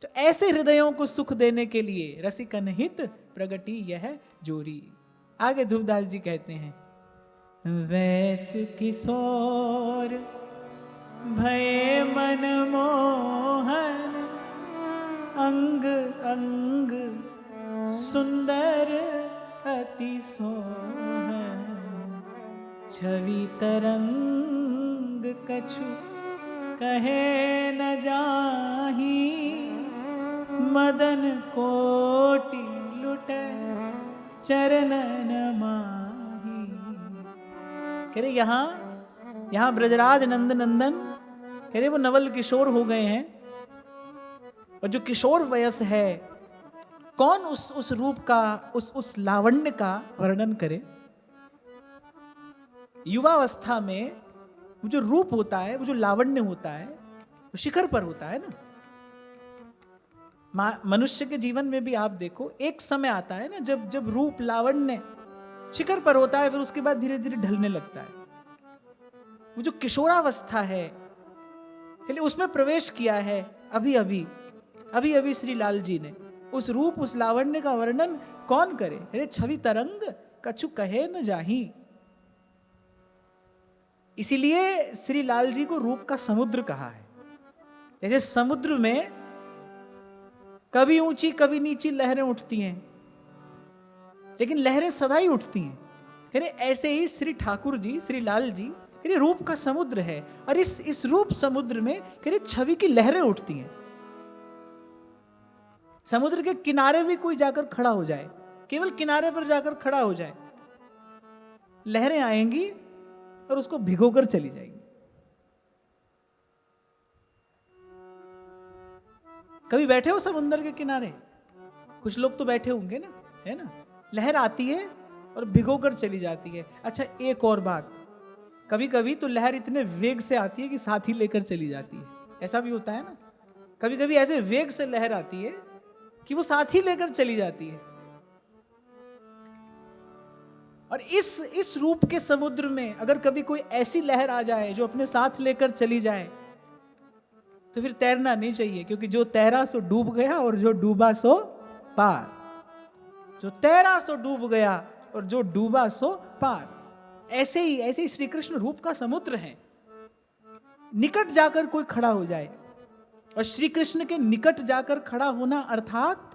तो ऐसे हृदयों को सुख देने के लिए रसिकन हित प्रगति यह जोरी। आगे ध्रुवदास जी कहते हैं, वैस किशोर भय मन मोहन, अंग अंग सुंदर अति सोहन, छवि तरंग कछु कहे न जाही, मदन कोटि लुटे चरणन माही। कह रहे यहाँ ब्रजराज नंद नंदन कह रहे वो नवल किशोर हो गए हैं, और जो किशोर वयस है, कौन उस रूप का, उस लावण्य का वर्णन करे। युवावस्था में वो जो रूप होता है, वो जो लावण्य होता है, वो शिखर पर होता है ना। मनुष्य के जीवन में भी आप देखो, एक समय आता है ना जब रूप लावण्य शिखर पर होता है, फिर उसके बाद धीरे धीरे ढलने लगता है। वो जो किशोरावस्था है, इसलिए उसमें प्रवेश किया है अभी अभी श्री लाल जी ने। उस रूप, उस लावण्य का वर्णन कौन करे। अरे छवि तरंग कछु कहे न जाही। इसीलिए श्री लाल जी को रूप का समुद्र कहा है। जैसे समुद्र में कभी ऊंची कभी नीची लहरें उठती हैं, लेकिन लहरें सदा ही उठती हैं। ऐसे ही श्री ठाकुर जी, श्री लाल जी रूप का समुद्र है, और इस रूप समुद्र में छवि की लहरें उठती हैं। समुद्र के किनारे भी कोई जाकर खड़ा हो जाए, केवल किनारे पर जाकर खड़ा हो जाए, लहरें आएंगी और उसको भिगोकर चली जाएंगी। कभी बैठे हो समुद्र के किनारे? कुछ लोग तो बैठे होंगे ना, है ना। लहर आती है और भिगोकर चली जाती है। अच्छा, एक और बात, कभी कभी तो लहर इतने वेग से आती है कि साथ ही लेकर चली जाती है। ऐसा भी होता है ना, कभी कभी ऐसे वेग से लहर आती है कि वो साथ ही लेकर चली जाती है। और इस रूप के समुद्र में अगर कभी कोई ऐसी लहर आ जाए जो अपने साथ लेकर चली जाए, तो फिर तैरना नहीं चाहिए, क्योंकि जो तैरा सो डूब गया और जो डूबा सो पार। जो तैरा सो डूब गया और जो डूबा सो पार। ऐसे ही श्री कृष्ण रूप का समुद्र है। निकट जाकर कोई खड़ा हो जाए, और श्री कृष्ण के निकट जाकर खड़ा होना, अर्थात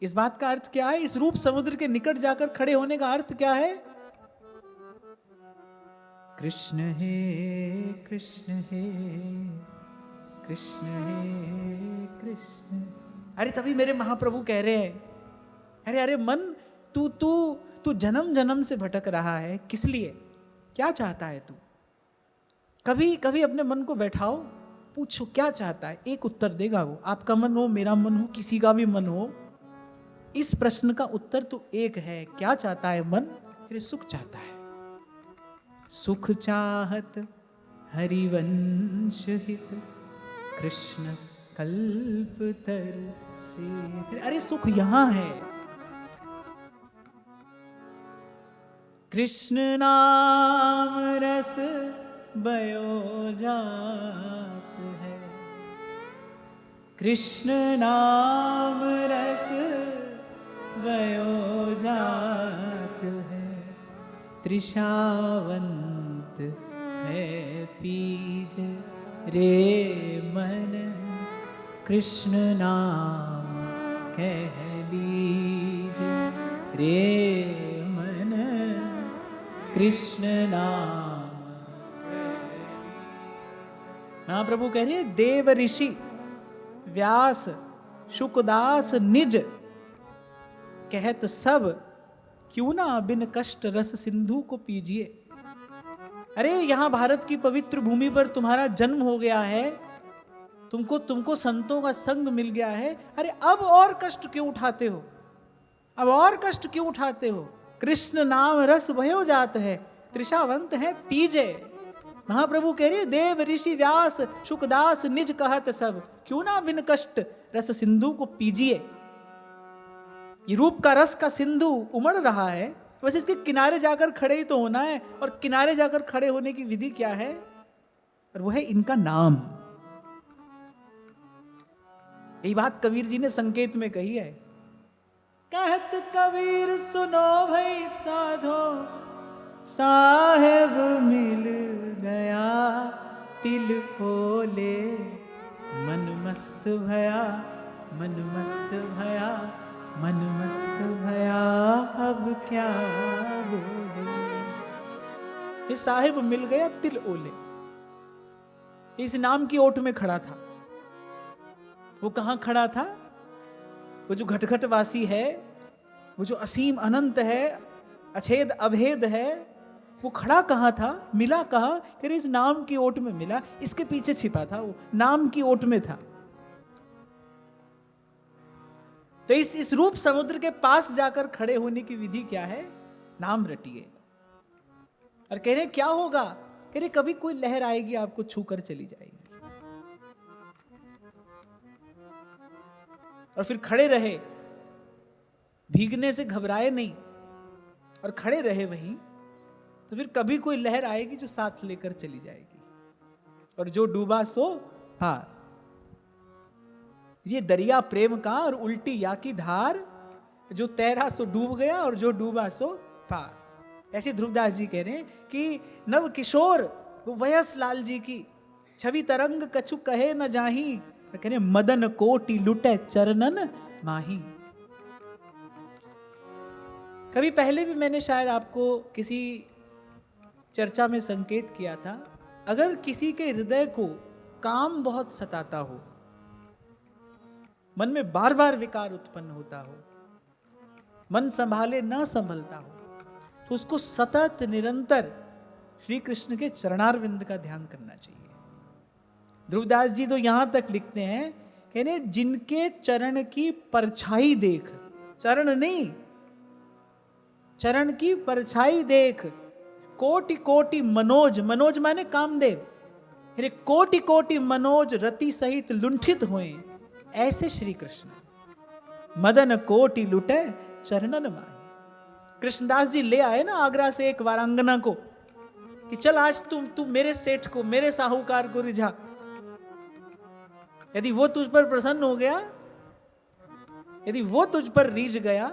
इस बात का अर्थ क्या है, इस रूप समुद्र के निकट जाकर खड़े होने का अर्थ क्या है? कृष्ण हे कृष्ण हे कृष्ण हे कृष्ण। अरे तभी मेरे महाप्रभु कह रहे हैं, अरे मन, तू जन्म जन्म से भटक रहा है, किस लिए, क्या चाहता है तू? कभी कभी अपने मन को बैठाओ, पूछो क्या चाहता है, एक उत्तर देगा वो। आपका मन हो, मेरा मन हो, किसी का भी मन हो, इस प्रश्न का उत्तर तो एक है, क्या चाहता है मन? अरे सुख चाहता है। सुख चाहत हरिवंश हित, कृष्ण कल्प तरु से। अरे सुख यहां है। कृष्ण नाम रस बयो जात है, कृष्ण नाम रस बयो जात है, त्रिषावंत है पीज रे मन, कृष्ण नाम कह लीज रे मन, कृष्ण नाम। महाप्रभु कह रहे, देव ऋषि व्यास शुकदास निज, कहत सब क्यों ना बिन कष्ट रस सिंधु को पीजिए। अरे यहां भारत की पवित्र भूमि पर तुम्हारा जन्म हो गया है, तुमको संतों का संग मिल गया है, अरे अब और कष्ट क्यों उठाते हो, अब और कष्ट क्यों उठाते हो? कृष्ण नाम रस भयो जात है, त्रिषावंत है पीजे। महाप्रभु कह रहे, देव ऋषि व्यास शुकदास निज कहत सब, क्यों ना बिन कष्ट रस सिंधु को पीजिए। ये रूप का रस का सिंधु उमड़ रहा है, बस इसके किनारे जाकर खड़े ही तो होना है। और किनारे जाकर खड़े होने की विधि क्या है? और वो है इनका नाम। यही बात कबीर जी ने संकेत में कही है। कहत कबीर सुनो भई साधो, साहेब मिल गया तिल होले, मन मस्त भया, मन मस्त भया, मन मस्त भया, अब क्या बोले। ये साहिब मिल गया तिल ओले, इस नाम की ओट में खड़ा था। वो कहां खड़ा था? वो जो घटघट वासी है, वो जो असीम अनंत है, अछेद अभेद है, वो खड़ा कहां था, मिला कहां? कि इस नाम की ओट में मिला। इसके पीछे छिपा था, वो नाम की ओट में था। तो इस रूप समुद्र के पास जाकर खड़े होने की विधि क्या है? नाम रटिए। और कह रहे क्या होगा? कह रहे कभी कोई लहर आएगी, आपको छूकर चली जाएगी। और फिर खड़े रहे, भीगने से घबराए नहीं, और खड़े रहे वहीं, तो फिर कभी कोई लहर आएगी जो साथ लेकर चली जाएगी। और जो डूबा सो पार। ये दरिया प्रेम का और उल्टी या की धार, जो तैरा सो डूब गया और जो डूबा सो पार। ऐसे ध्रुवदास जी कह रहे हैं कि नव किशोर वो वयस लाल जी की छवि तरंग कछु कहे न जाही, कह रहे मदन कोटि लुटे चरणन माही। कभी पहले भी मैंने शायद आपको किसी चर्चा में संकेत किया था, अगर किसी के हृदय को काम बहुत सताता हो, मन में बार बार विकार उत्पन्न होता हो, मन संभाले ना संभलता हो, तो उसको सतत निरंतर श्री कृष्ण के चरणारविंद का ध्यान करना चाहिए। ध्रुवदास जी तो यहां तक लिखते हैं, कहने जिनके चरण की परछाई देख, चरण नहीं, चरण की परछाई देख, कोटि कोटि मनोज, मनोज माने कामदेव, कोटि कोटि मनोज रति सहित लुंठित हुए, ऐसे श्री कृष्ण मदन कोटि लुटे चरणन माही। कृष्णदास जी ले आए ना आगरा से एक वारांगना को कि चल आज तू मेरे सेठ को, मेरे साहूकार को रिझा। यदि वो तुझ पर प्रसन्न हो गया, यदि वो तुझ पर रीझ गया,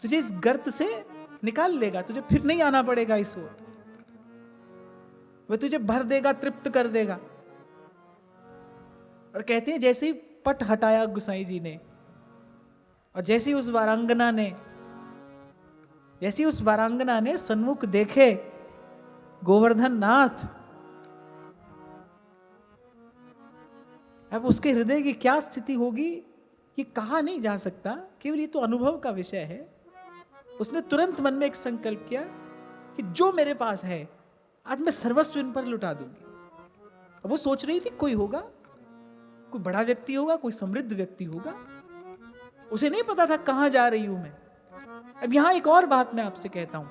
तुझे इस गर्त से निकाल लेगा, तुझे फिर नहीं आना पड़ेगा इस ओर। वह तुझे भर देगा, तृप्त कर देगा। और कहते हैं जैसे ही पट हटाया गुसाई जी ने, और जैसे ही उस वारांगना ने सन्मुख देखे गोवर्धन नाथ, अब उसके हृदय की क्या स्थिति होगी ये कहा नहीं जा सकता, केवल ये तो अनुभव का विषय है। उसने तुरंत मन में एक संकल्प किया कि जो मेरे पास है आज मैं सर्वस्व इन पर लुटा दूंगी। अब वो सोच रही थी कोई होगा, कोई बड़ा व्यक्ति होगा, कोई समृद्ध व्यक्ति होगा, उसे नहीं पता था कहां जा रही हूं मैं। अब यहां एक और बात मैं आपसे कहता हूं,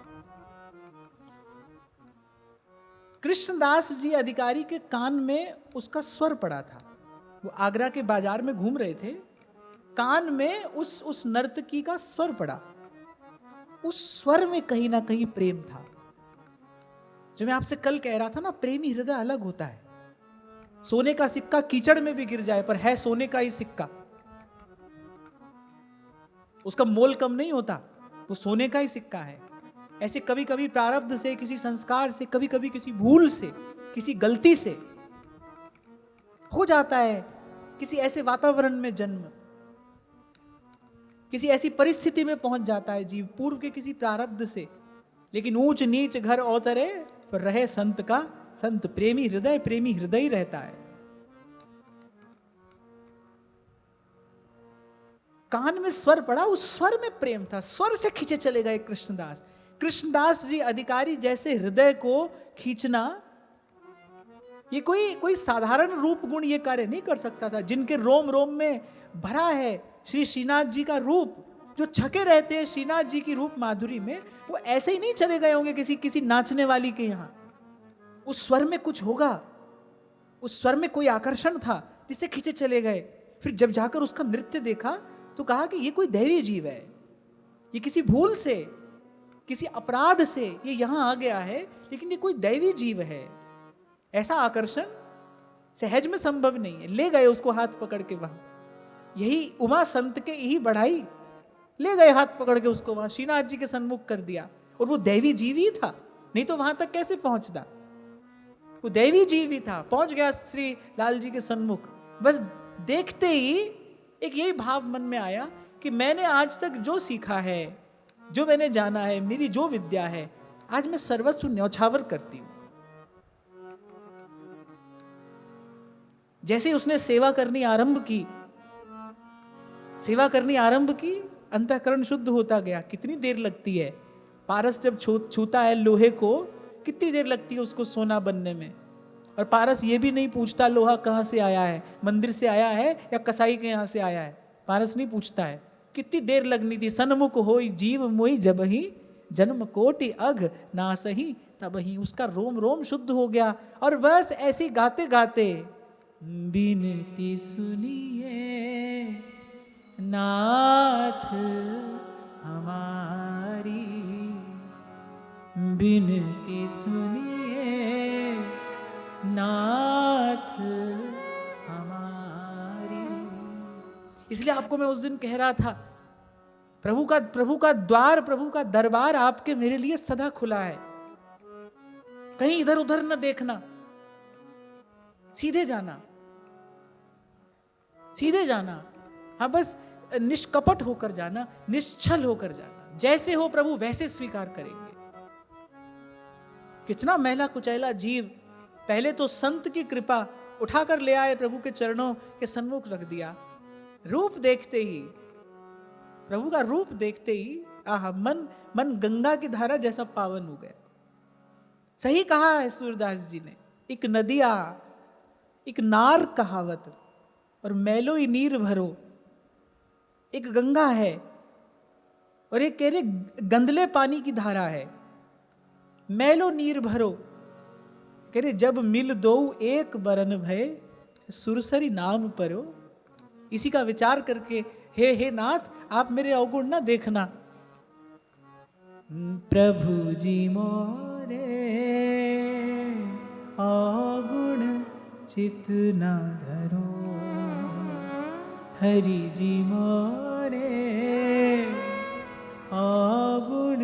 कृष्णदास जी अधिकारी के कान में उसका स्वर पड़ा था। वो आगरा के बाजार में घूम रहे थे, कान में उस नर्तकी का स्वर पड़ा। उस स्वर में कहीं ना कहीं प्रेम था। जो मैं आपसे कल कह रहा था ना, प्रेमी हृदय अलग होता है। सोने का सिक्का कीचड़ में भी गिर जाए पर है सोने का ही सिक्का, उसका मोल कम नहीं होता, वो सोने का ही सिक्का है। ऐसे कभी कभी प्रारब्ध से, किसी संस्कार से, कभी कभी किसी भूल से, किसी गलती से हो जाता है किसी ऐसे वातावरण में जन्म, किसी ऐसी परिस्थिति में पहुंच जाता है जीव, पूर्व के किसी प्रारब्ध से। लेकिन ऊंच नीच घर अवतरे पर रहे संत का संत। प्रेमी हृदय ही रहता है। कान में स्वर पड़ा, उस स्वर में प्रेम था, स्वर से खींचे चले गए कृष्णदास। कृष्णदास जी अधिकारी जैसे हृदय को खींचना, ये कोई साधारण रूप गुण ये कार्य नहीं कर सकता था। जिनके रोम रोम में भरा है श्री श्रीनाथ जी का रूप, जो छके रहते हैं श्रीनाथ जी की रूप माधुरी में, वो ऐसे ही नहीं चले गए होंगे किसी नाचने वाली के यहां। उस स्वर में कुछ होगा, उस स्वर में कोई आकर्षण था जिससे खींचे चले गए। फिर जब जाकर उसका नृत्य देखा तो कहा कि ये कोई दैवी जीव है, ये किसी भूल से, किसी अपराध से ये यहां आ गया है, लेकिन ये कोई दैवी जीव है। ऐसा आकर्षण सहज में संभव नहीं है। ले गए उसको हाथ पकड़ के वहां, यही उमा संत के ही बढ़ाई, ले गए हाथ पकड़ के उसको, वहां श्रीनाथ जी के सन्मुख कर दिया। और वो दैवी जीव ही था, नहीं तो वहां तक कैसे पहुंचता। वो दैवी जीव ही था, पहुंच गया श्री लाल जी के सन्मुख। बस देखते ही एक यही भाव मन में आया कि मैंने आज तक जो सीखा है, जो मैंने जाना है, मेरी जो विद्या है, आज मैं सर्वस्व न्यौछावर करती हूं। जैसे उसने सेवा करनी आरंभ की, सेवा करनी आरंभ की, अंतःकरण शुद्ध होता गया। कितनी देर लगती है, पारस जब छूता है लोहे को, कितनी देर लगती है उसको सोना बनने में। और पारस ये भी नहीं पूछता लोहा कहां से आया है, मंदिर से आया है या कसाई के यहां से आया है, पारस नहीं पूछता है। कितनी देर लगनी थी। सन्मुख होई जीव मोई जब ही, जन्म कोटि अघ ना सही तब ही। उसका रोम रोम शुद्ध हो गया। और बस ऐसे गाते गाते, बिनती सुनिए नाथ हमारी, बिनती सुनिए नाथ हमारी। इसलिए आपको मैं उस दिन कह रहा था, प्रभु का द्वार, प्रभु का दरबार आपके मेरे लिए सदा खुला है। कहीं इधर उधर न देखना, सीधे जाना, सीधे जाना। हाँ, बस निष्कपट होकर जाना, निश्चल होकर जाना। जैसे हो प्रभु वैसे स्वीकार करेंगे। कितना मैला कुचैला जीव, पहले तो संत की कृपा उठाकर ले आए, प्रभु के चरणों के सन्मुख रख दिया। रूप देखते ही, प्रभु का रूप देखते ही, आहा, मन गंगा की धारा जैसा पावन हो गया। सही कहा है सूरदास जी ने, एक नदिया एक नार कहावत, और मैलो ही नीर भरो। एक गंगा है और एक कह रहे गंदले पानी की धारा है, मैलो नीर भरो। कह रहे जब मिल दो एक बरन भय, सुरसरी नाम परो। इसी का विचार करके, हे नाथ, आप मेरे अवगुण ना देखना। प्रभु जी मोरे अवगुण चित न धरो, हरि जी मोरे अवगुण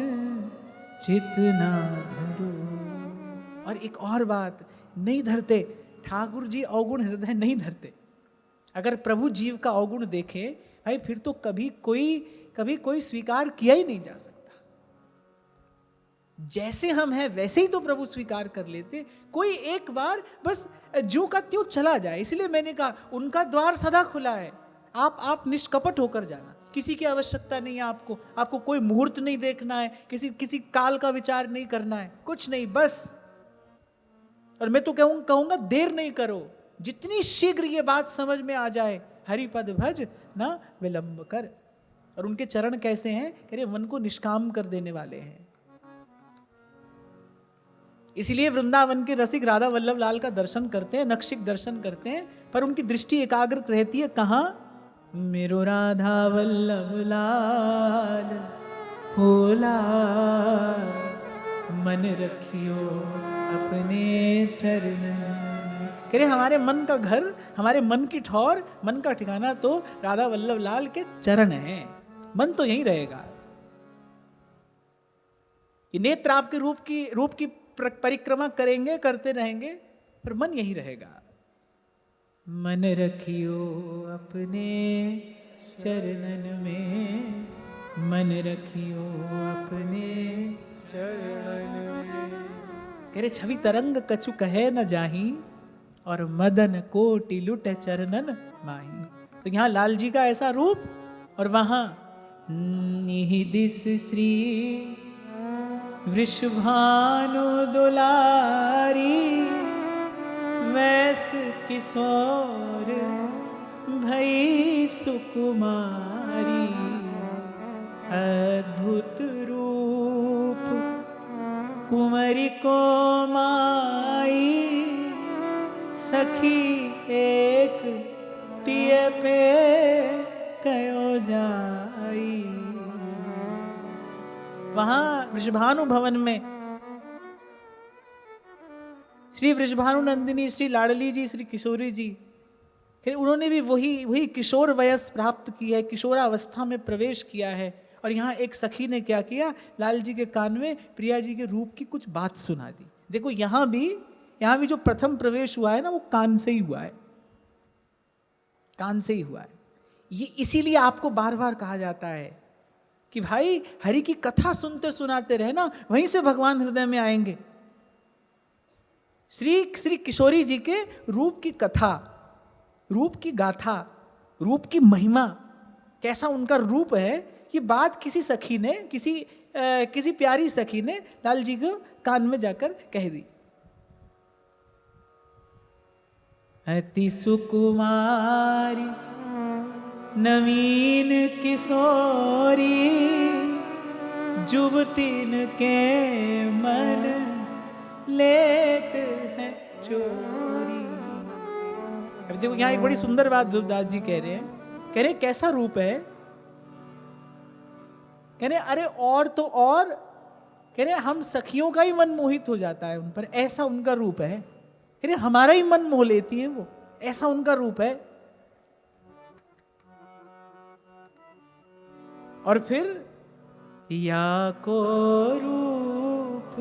चित न धरो। और एक और बात, नहीं धरते ठाकुर जी, अवगुण हृदय नहीं धरते। अगर प्रभु जीव का अवगुण देखे भाई, फिर तो कभी कोई स्वीकार किया ही नहीं जा सकता। जैसे हम हैं वैसे ही तो प्रभु स्वीकार कर लेते। कोई एक बार बस जो का त्यों चला जाए। इसलिए मैंने कहा उनका द्वार सदा खुला है। आप निष्कपट होकर जाना, किसी की आवश्यकता नहीं है आपको कोई मुहूर्त नहीं देखना है, किसी काल का विचार नहीं करना है, कुछ नहीं, बस। और मैं तो कहूंगा देर नहीं करो, जितनी शीघ्र ये बात समझ में आ जाए, हरिपद भज ना विलंब कर। और उनके चरण कैसे हैं, कह रहे मन को निष्काम कर देने वाले हैं। इसलिए वृंदावन के रसिक राधा वल्लभ लाल का दर्शन करते हैं, नक्षिक दर्शन करते हैं, पर उनकी दृष्टि एकाग्र रहती है कहां, मेरो राधा वल्लभ लाल होला, मन रखियो अपने चरण। कह रहे हमारे मन का घर, हमारे मन की ठौर, मन का ठिकाना तो राधा वल्लभ लाल के चरण है। मन तो यहीं रहेगा। ये नेत्र आपके रूप की परिक्रमा करेंगे, करते रहेंगे, पर मन यही रहेगा। मन रखियो अपने चरणन में, मन रखियो अपने चरणन में। कह रहे छवि तरंग कछु कहे न जाही, और मदन कोटि लुट चरणन माही। तो यहाँ लाल जी का ऐसा रूप, और वहां निहिदिस श्री वृषभानु दुलारी, वैस किशोर भई सुकुमारी। अद्भुत रूप कुंवरी को माई, सखी एक पिय पे कयो जाई। वहां वृषभानु भवन में श्री वृषभानु नंदिनी, श्री लाडली जी, श्री किशोरी जी फिर उन्होंने भी वही वही किशोर वयस प्राप्त की है, किशोरावस्था में प्रवेश किया है। और यहाँ एक सखी ने क्या किया, लाल जी के कान में प्रिया जी के रूप की कुछ बात सुना दी। देखो यहाँ भी जो प्रथम प्रवेश हुआ है ना, वो कान से ही हुआ है, कान से ही हुआ है। ये इसीलिए आपको बार बार कहा जाता है कि भाई हरि की कथा सुनते सुनाते रहे ना, वहीं से भगवान हृदय में आएंगे। श्री किशोरी जी के रूप की कथा, रूप की गाथा, रूप की महिमा, कैसा उनका रूप है, ये बात किसी सखी ने, किसी प्यारी सखी ने लाल जी को कान में जाकर कह दी। अति सुकुमारी नवीन किशोरी, जुबतीन के मन लेत है चोरी। अब देखो यहाँ एक बड़ी सुंदर बात ध्रुवदास जी कह रहे हैं कैसा रूप है। कह रहे अरे और तो और, कह रहे हम सखियों का ही मन मोहित हो जाता है उन पर, ऐसा उनका रूप है। कह रहे हमारा ही मन मोह लेती है वो, ऐसा उनका रूप है। और फिर या को रूप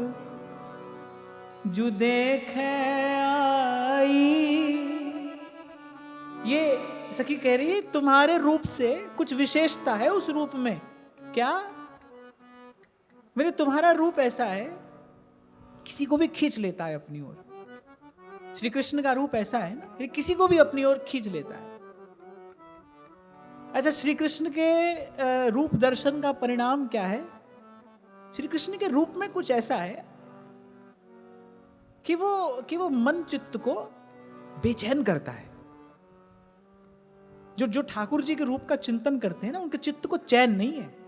जो देखे आई, ये सखी कह रही है तुम्हारे रूप से कुछ विशेषता है उस रूप में। क्या? मेरे तुम्हारा रूप ऐसा है किसी को भी खींच लेता है अपनी ओर। श्री कृष्ण का रूप ऐसा है ना, किसी को भी अपनी ओर खींच लेता है। अच्छा, श्री कृष्ण के रूप दर्शन का परिणाम क्या है? श्री कृष्ण के रूप में कुछ ऐसा है कि वो मन चित्त को बेचैन करता है। जो ठाकुर जी के रूप का चिंतन करते हैं ना, उनके चित्त को चैन नहीं है।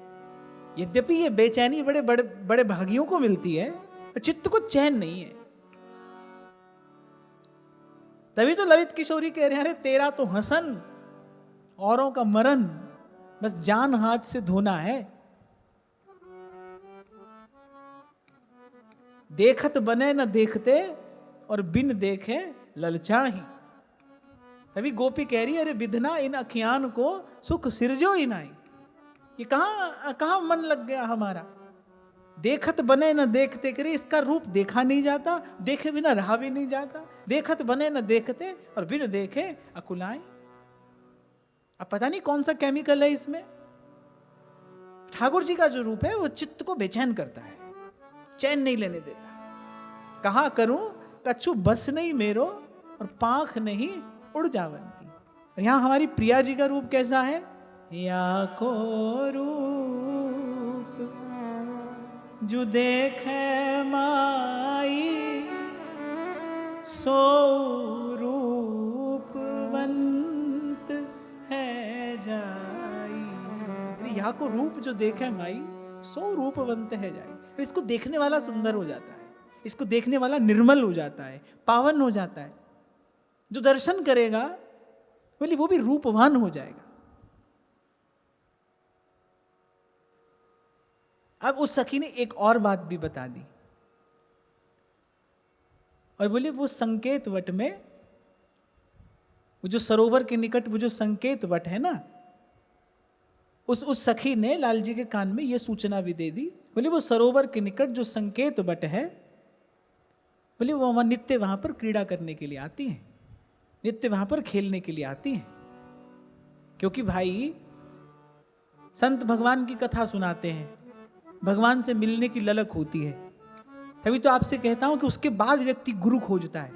यद्यपि ये बेचैनी बड़े भागियों को मिलती है, पर चित्त को चैन नहीं है। तभी तो ललित किशोरी कह रहे हैं, अरे तेरा तो हसन औरों का मरण, बस जान हाथ से धोना है। देखत बने न देखते और बिन देखे ललचाही। तभी गोपी कह रही है, अरे विधना इन अखियान को सुख सिरजो ही नाई। ये कहां मन लग गया हमारा। देखत बने न देखते, करे इसका रूप देखा नहीं जाता, देखे बिना रहा भी नहीं जाता। देखत बने न देखते और बिन देखे अकुलाएं। अब पता नहीं कौन सा केमिकल है इसमें। ठाकुर जी का जो रूप है वो चित्त को बेचैन करता है, चैन नहीं लेने देता। कहा करूं कछु बस नहीं मेरो, और पांख नहीं उड़ जावन की। और यहां हमारी प्रिया जी का रूप कैसा है? या को रूप जो देखे माई, सो रूपवंत है जाई। यहाँ को रूप जो देखे माई, सो रूपवंत है जाई। इसको देखने वाला सुंदर हो जाता है, इसको देखने वाला निर्मल हो जाता है, पावन हो जाता है। जो दर्शन करेगा बोले वो भी रूपवान हो जाएगा। अब उस सखी ने एक और बात भी बता दी, और बोले वो संकेत वट में, वो जो सरोवर के निकट वो जो संकेत वट है ना, उस सखी ने लाल जी के कान में ये सूचना भी दे दी। बोले वो सरोवर के निकट जो संकेत वट है, बोले वो वहां नित्य वहां पर क्रीड़ा करने के लिए आती हैं, नित्य वहां पर खेलने के लिए आती हैं। क्योंकि भाई संत भगवान की कथा सुनाते हैं, भगवान से मिलने की ललक होती है। तभी तो आपसे कहता हूं कि उसके बाद व्यक्ति गुरु खोजता है।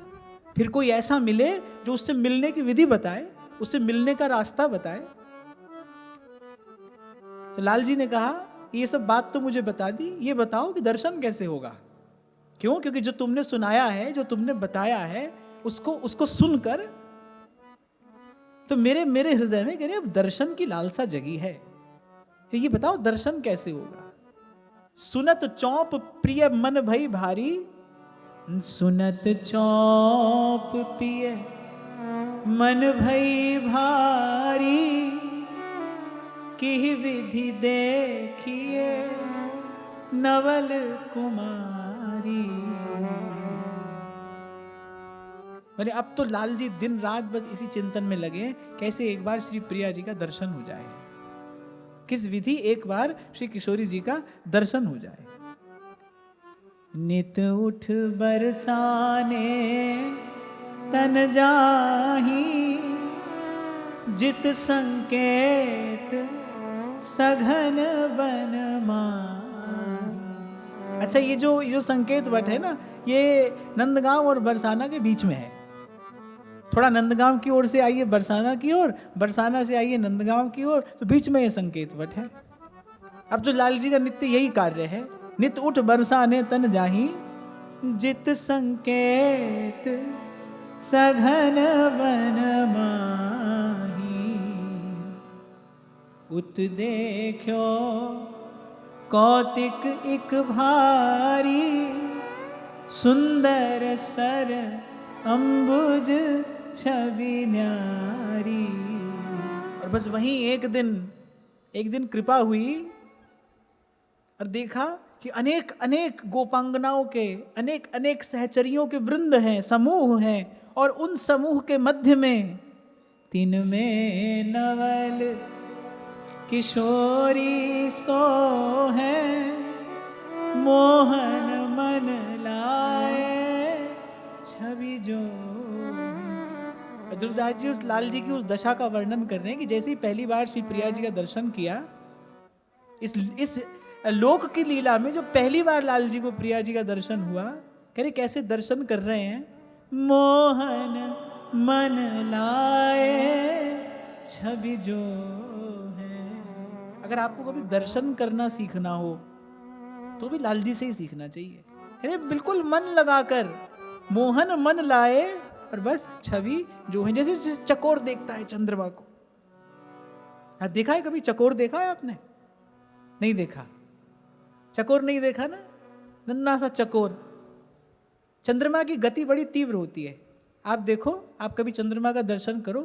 फिर कोई ऐसा मिले जो उससे मिलने की विधि बताए, उससे मिलने का रास्ता बताए। तो लाल जी ने कहा ये सब बात तो मुझे बता दी, ये बताओ कि दर्शन कैसे होगा। क्यों? क्योंकि जो तुमने सुनाया है, जो तुमने बताया है, उसको सुनकर तो मेरे हृदय में कह रहे अब दर्शन की लालसा जगी है। ये बताओ दर्शन कैसे होगा। सुनत चौप प्रिय मन भई भारी, सुनत चौप प्रिय मन भई भारी, की विधि देखिए नवल कुमारी। मैंने अब तो लाल जी दिन रात बस इसी चिंतन में लगे हैं, कैसे एक बार श्री प्रिया जी का दर्शन हो जाए, किस विधि एक बार श्री किशोरी जी का दर्शन हो जाए। नित उठ बरसाने तन जाही, जित संकेत सघन बन माही। अच्छा, ये जो संकेत वट है ना, ये नंदगांव और बरसाना के बीच में है। थोड़ा नंदगांव की ओर से आइए बरसाना की ओर, बरसाना से आइए नंदगांव की ओर, तो बीच में ये संकेत वट है। अब तो लाल जी का नित्य यही कार्य है, नित उठ बरसाने तन जाही, जित संकेत सघन बन माही। उत देखो कौतिक इक भारी, सुंदर सर अंबुज छवि न्यारी। और बस वहीं एक दिन कृपा हुई और देखा कि अनेक अनेक गोपांगनाओं के, अनेक अनेक सहचरियों के वृंद हैं, समूह हैं, और उन समूह के मध्य में तिन में नवल किशोरी सो है, मोहन मन लाए छवि जो। ध्रुवदास जी उस लाल जी की उस दशा का वर्णन कर रहे हैं कि जैसे ही पहली बार श्री प्रिया जी का दर्शन किया, इस लोक की लीला में जो पहली बार लाल जी को प्रिया जी का दर्शन हुआ, कह रहे कैसे दर्शन कर रहे हैं, मोहन मन लाए छवि जो है। अगर आपको कभी दर्शन करना सीखना हो तो भी लाल जी से ही सीखना चाहिए। कह रहे बिल्कुल मन लगाकर, मोहन मन लाए, और बस छवि जो है, जैसे चकोर देखता है चंद्रमा को। देखा है कभी चकोर? देखा है आपने? नहीं देखा। चकोर नहीं देखा ना, नन्ना सा चकोर। चंद्रमा की गति बड़ी तीव्र होती है। आप देखो, आप कभी चंद्रमा का दर्शन करो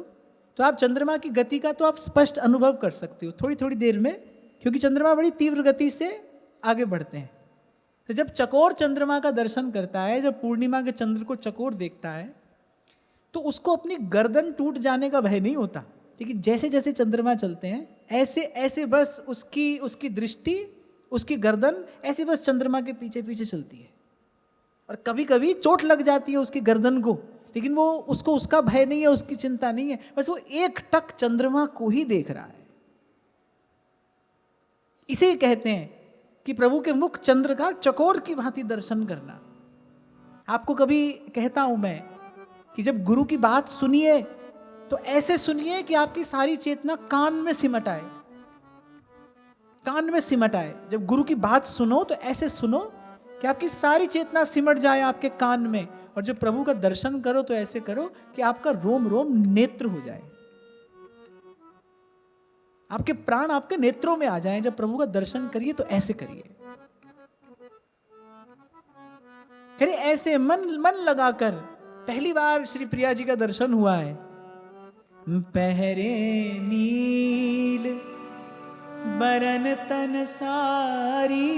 तो आप चंद्रमा की गति का तो आप स्पष्ट अनुभव कर सकते हो थोड़ी थोड़ी देर में, क्योंकि चंद्रमा बड़ी तीव्र गति से आगे बढ़ते हैं। तो जब चकोर चंद्रमा का दर्शन करता है, जब पूर्णिमा के चंद्र को चकोर देखता है, तो उसको अपनी गर्दन टूट जाने का भय नहीं होता। लेकिन जैसे जैसे चंद्रमा चलते हैं, ऐसे ऐसे बस उसकी दृष्टि, उसकी गर्दन ऐसे बस चंद्रमा के पीछे पीछे चलती है। और कभी कभी चोट लग जाती है उसकी गर्दन को, लेकिन वो उसको उसका भय नहीं है, उसकी चिंता नहीं है, बस वो एक टक चंद्रमा को ही देख रहा है। इसे कहते हैं कि प्रभु के मुख चंद्र का चकोर की भांति दर्शन करना। आपको कभी कहता हूं मैं कि जब गुरु की बात सुनिए तो ऐसे सुनिए कि आपकी सारी चेतना कान में सिमट आए, कान में सिमट आए। जब गुरु की बात सुनो तो ऐसे सुनो कि आपकी सारी चेतना सिमट जाए आपके कान में। और जब प्रभु का दर्शन करो तो ऐसे करो कि आपका रोम रोम नेत्र हो जाए, आपके प्राण आपके नेत्रों में आ जाएं। जब प्रभु का दर्शन करिए तो ऐसे करिए, करिए ऐसे मन लगाकर। पहली बार श्री प्रिया जी का दर्शन हुआ है। पहरे नील बरन तन सारी,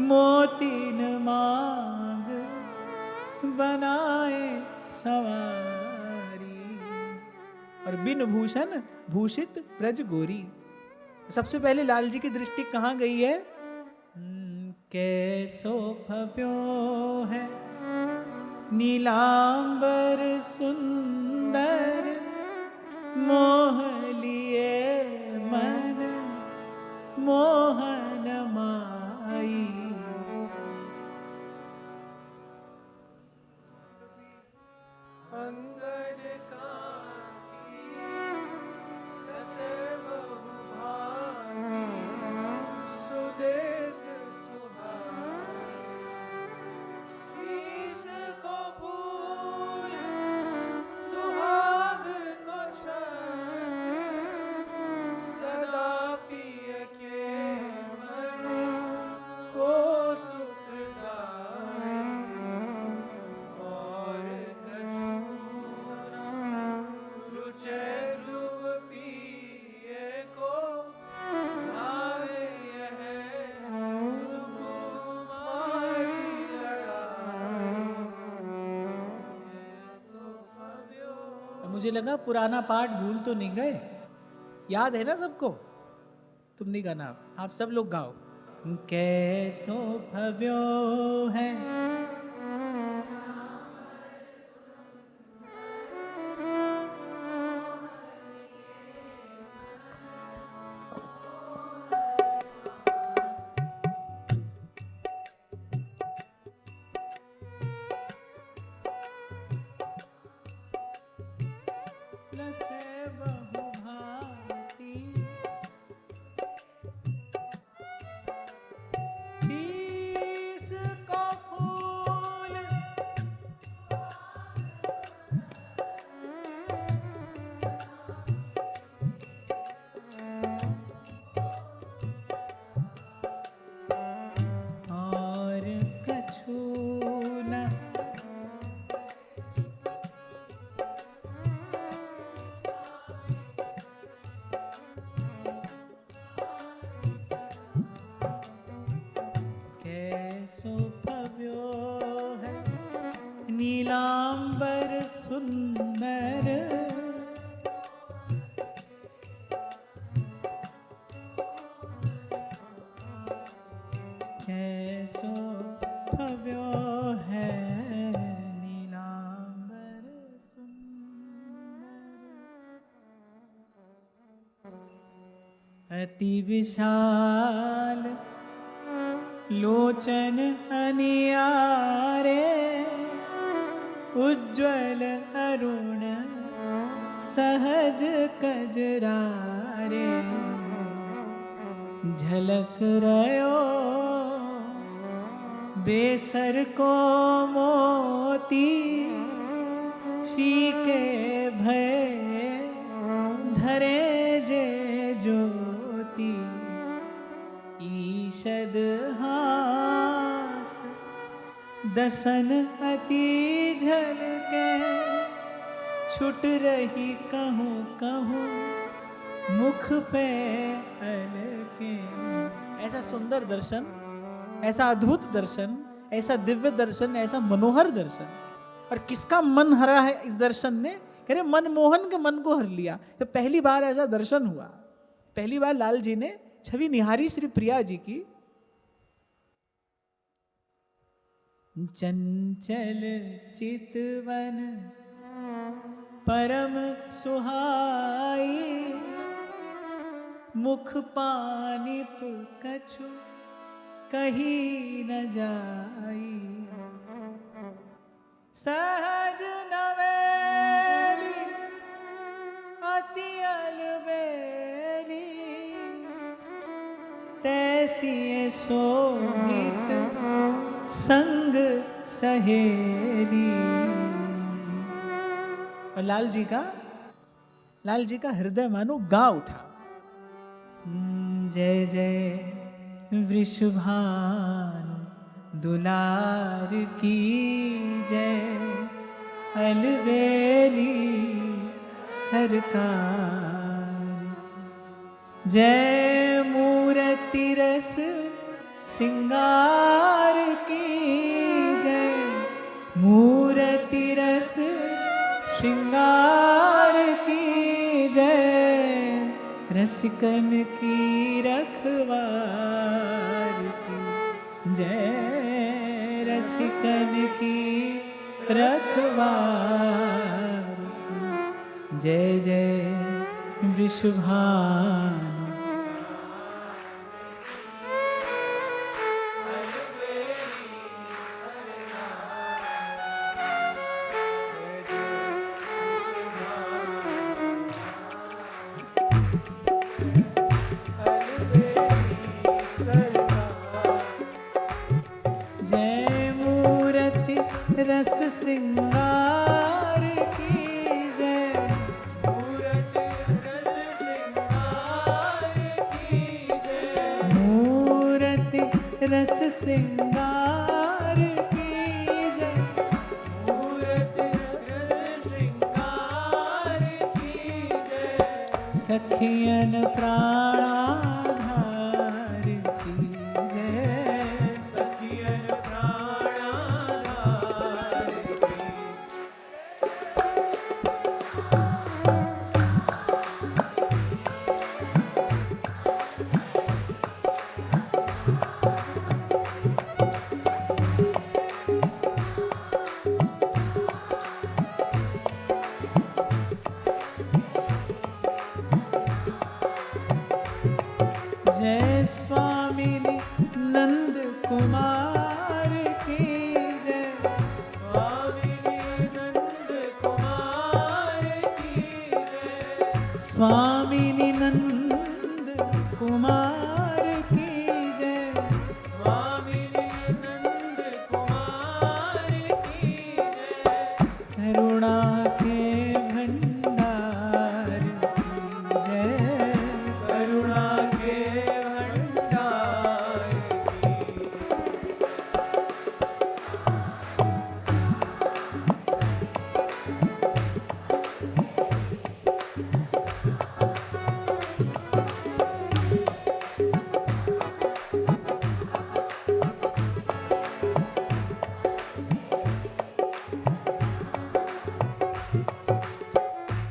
मोतीन मांग बनाए सवारी, और बिन भूषण भूषित ब्रज गोरी। सबसे पहले लाल जी की दृष्टि कहाँ गई है? कैसो फप्यो है नीलांबर सुंदर, मोह लिए मन मोहन माई। अंगन काकी रस बहु भाई, सुदेश सुहाई। शीश को फूल सुहाग को छाई, मुझे लगा पुराना पाठ भूल तो नहीं गए, याद है ना सबको? तुम नहीं गाना, आप सब लोग गाओ। कैसो भव्यो है भव्यो है नीलांबर सुंदर, कैसो भव्यो है नीलांबर सुंदर, अति विशाल लोचन अनियारे, उज्ज्वल अरुण सहज कजरारे, झलक रयो बेसर को मोती, फीके भय धरे जे ज्योति, ईषद हास दसन अति झलके, छुट रही कहूँ कहूँ मुख पे अलके। ऐसा सुंदर दर्शन, ऐसा अद्भुत दर्शन, ऐसा दिव्य दर्शन, ऐसा मनोहर दर्शन, और किसका मन हरा है इस दर्शन ने? कह रहे मनमोहन के मन को हर लिया। तो पहली बार ऐसा दर्शन हुआ, पहली बार लाल जी ने छवि निहारी श्री प्रिया जी की। चंचल चितवन परम सुहाई, मुख पानिप कछु कही न जाई, सहज नवेली अति अलबेली, तैसी सोहित संग सहेली। और लाल जी का हृदय मानो गा उठा। जय जय वृषभानु दुलार की जय, अलबेली सरकार, जय मूर्ति रस सिंगार की जय, मूर्ति रस श्रृंगार की जय, रसिकन की रखवार की जय, रसिकन की रखवार की जय, जय वृषभानु। रस सिंगार की जय, मूर्ति रस सिंगार की जय, मूर्ति रस सिंगार की जय, मूर्ति रस सिंगार की जय, सखियन प्राणाधार की जय, सखियन प्राणाधार स्वामिनी नंद कुमार की जय। स्वामिनी नंद कुमार की जय। स्वामिनी नंद कुमार की जय। स्वामिनी नंद कुमार की जय। करुणा के भंडार की जय। करुणा के भंडार की।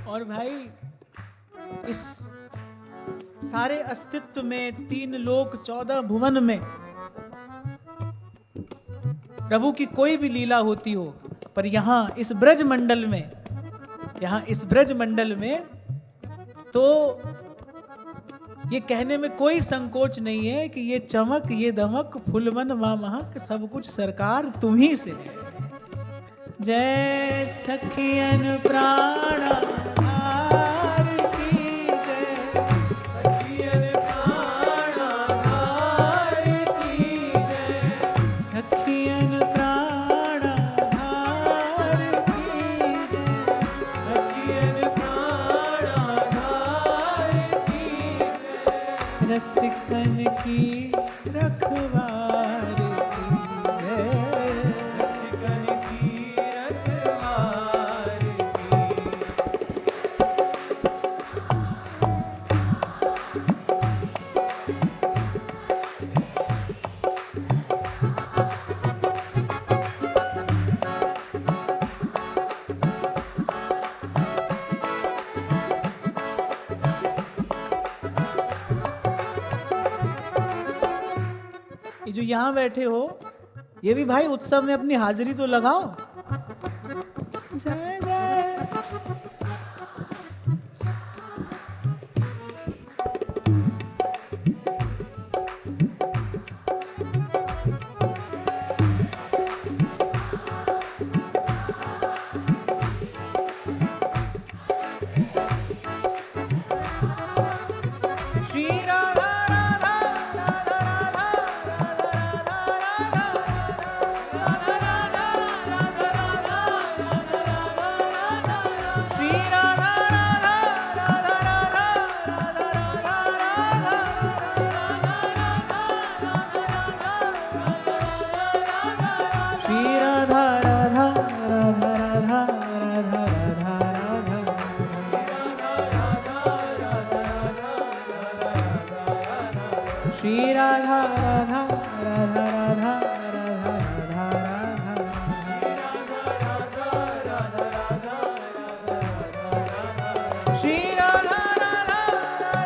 और भाई इस सारे अस्तित्व में 3 लोक 14 भुवन में प्रभु की कोई भी लीला होती हो, पर यहाँ इस ब्रज मंडल में, यहाँ इस ब्रज मंडल में तो ये कहने में कोई संकोच नहीं है कि ये चमक, ये दमक, फुलवन व महक सब कुछ सरकार तुम्ही से है। जय सखियन प्राण की जय। सखियन प्राणाधार की जय। सखियन प्राण की जय। सखियन प्राणाधार की जय। रसिकन की रखवार की जय। रसिकन की रखवार की। ये जो यहाँ बैठे हो, ये भी भाई उत्सव में अपनी हाजिरी तो लगाओ। जय जय। श्री राधा राधा राधा राधा राधा राधा श्री राधा राधा राधा राधा राधा श्री राधा राधा राधा राधा राधा राधा श्री राधा राधा राधा राधा राधा राधा श्री राधा राधा राधा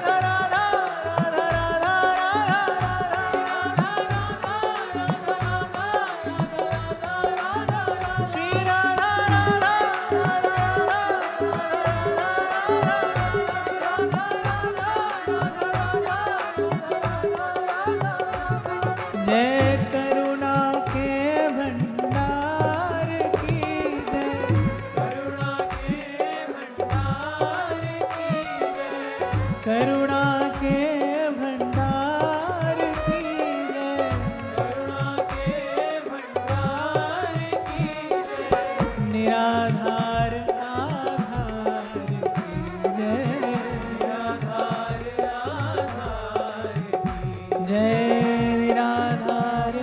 राधा राधा श्री राधा राधा जय करुणा के भंडार की जय। करुणा के भंडार की जय। करुणा के भंडार की जय। करुणा के भंडार की जय। निराधार आधार की जय। निराधार आधार की जय निराधार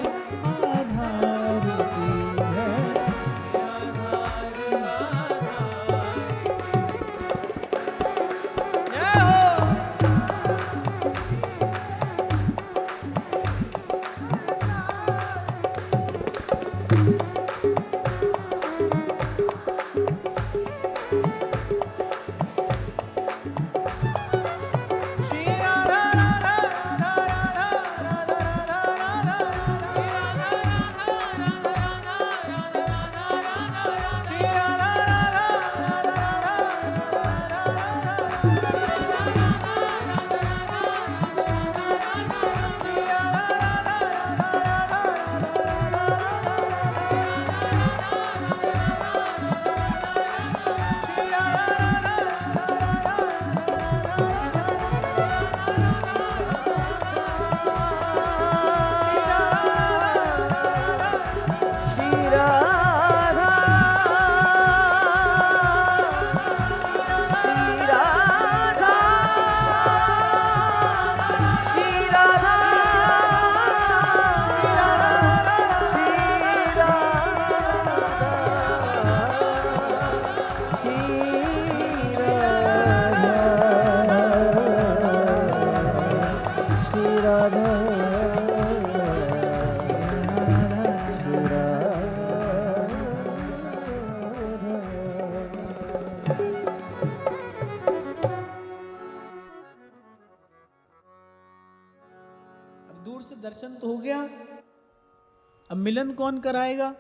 आधार की जय। जय हो। दूर से दर्शन तो हो गया, अब मिलन कौन कराएगा?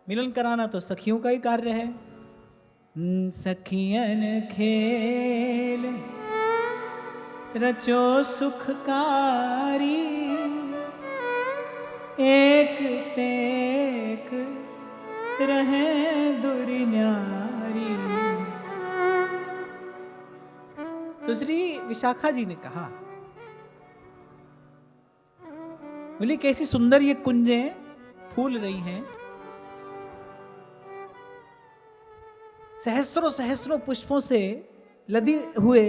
मिलन कराना तो सखियों का ही कार्य है। सखियन खेल रचो सुखकारी, एक तेक रहे दुरि न्यारी। तो श्री विशाखा जी ने कहा, बोली कैसी सुंदर ये कुंजें फूल रही हैं, सहस्रों सहस्रों पुष्पों से लदी हुए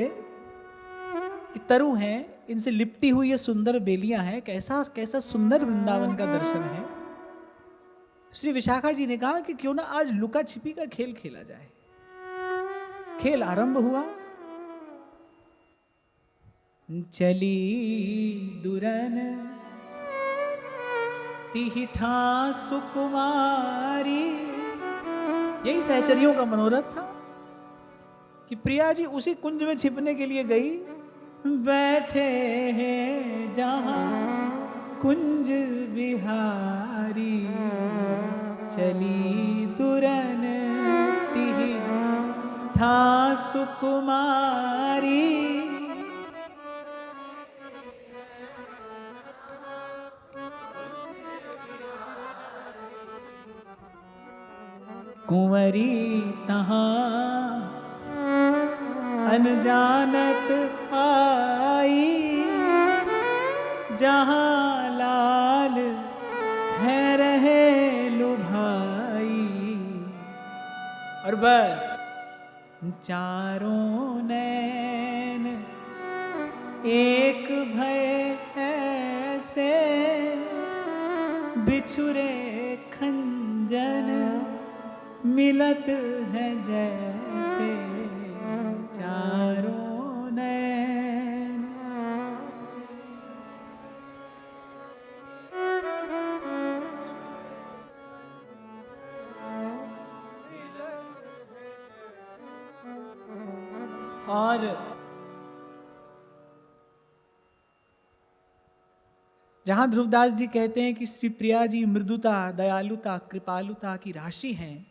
कि तरु हैं, इनसे लिपटी हुई ये सुंदर बेलियां हैं, कैसा कैसा सुंदर वृंदावन का दर्शन है। श्री विशाखा जी ने कहा कि क्यों ना आज लुका छिपी का खेल खेला जाए। खेल आरंभ हुआ। चली दुरन तिहिठा सुकुमारी, यही सहचरियों का मनोरथ था कि प्रिया जी उसी कुंज में छिपने के लिए गई। बैठे हैं जहां कुंज बिहारी, चली दुरन तिहिठा सुकुमारी। कुंवरी तहां अनजानत आई, जहां लाल है रहे लुभाई। और बस चारों नैन एक भय ऐसे, बिछुरे खंजन मिलत है जैसे। चारों नैन और जहां ध्रुवदास जी कहते हैं कि श्री प्रिया जी मृदुता, दयालुता, कृपालुता की राशि हैं,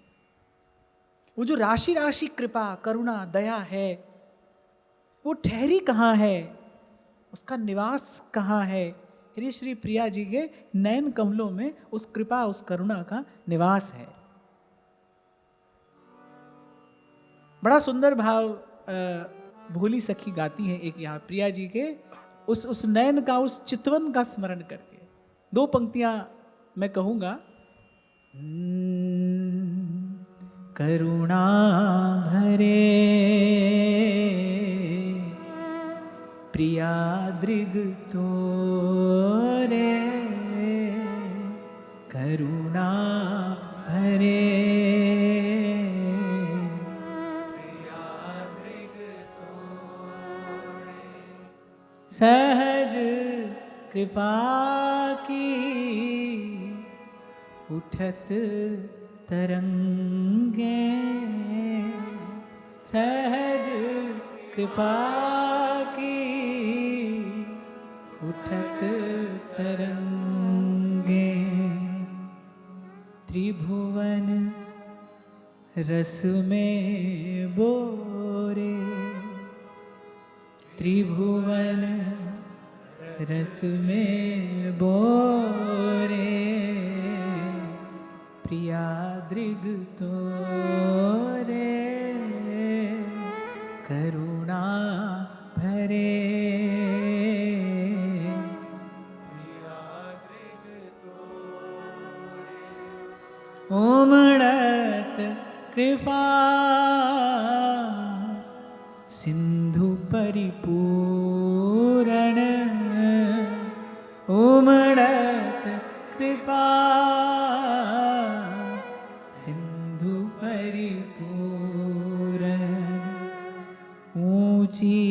वो जो राशि राशि कृपा, करुणा, दया है, वो ठहरी कहाँ है, उसका निवास कहाँ है? ये श्री प्रिया जी के नयन कमलों में उस कृपा, उस करुणा का निवास है। बड़ा सुंदर भाव भोली सखी गाती हैं एक यहाँ प्रिया जी के उस नयन का, उस चितवन का स्मरण करके। दो पंक्तियां मैं कहूंगा। करुणा भरे प्रिया दृग तोरे, करुणा भरे सहज कृपा की उठत तरंगे, सहज कृपा की उठत तरंगे। त्रिभुवन रस में बोरे, त्रिभुवन रस में बोरे, प्रिया दृग तोरे, करुणा भरे। ओमड़त कृपा सिंधु परिपूरण, उमड़त कृपा सिंधु परिपूरण। ऊंची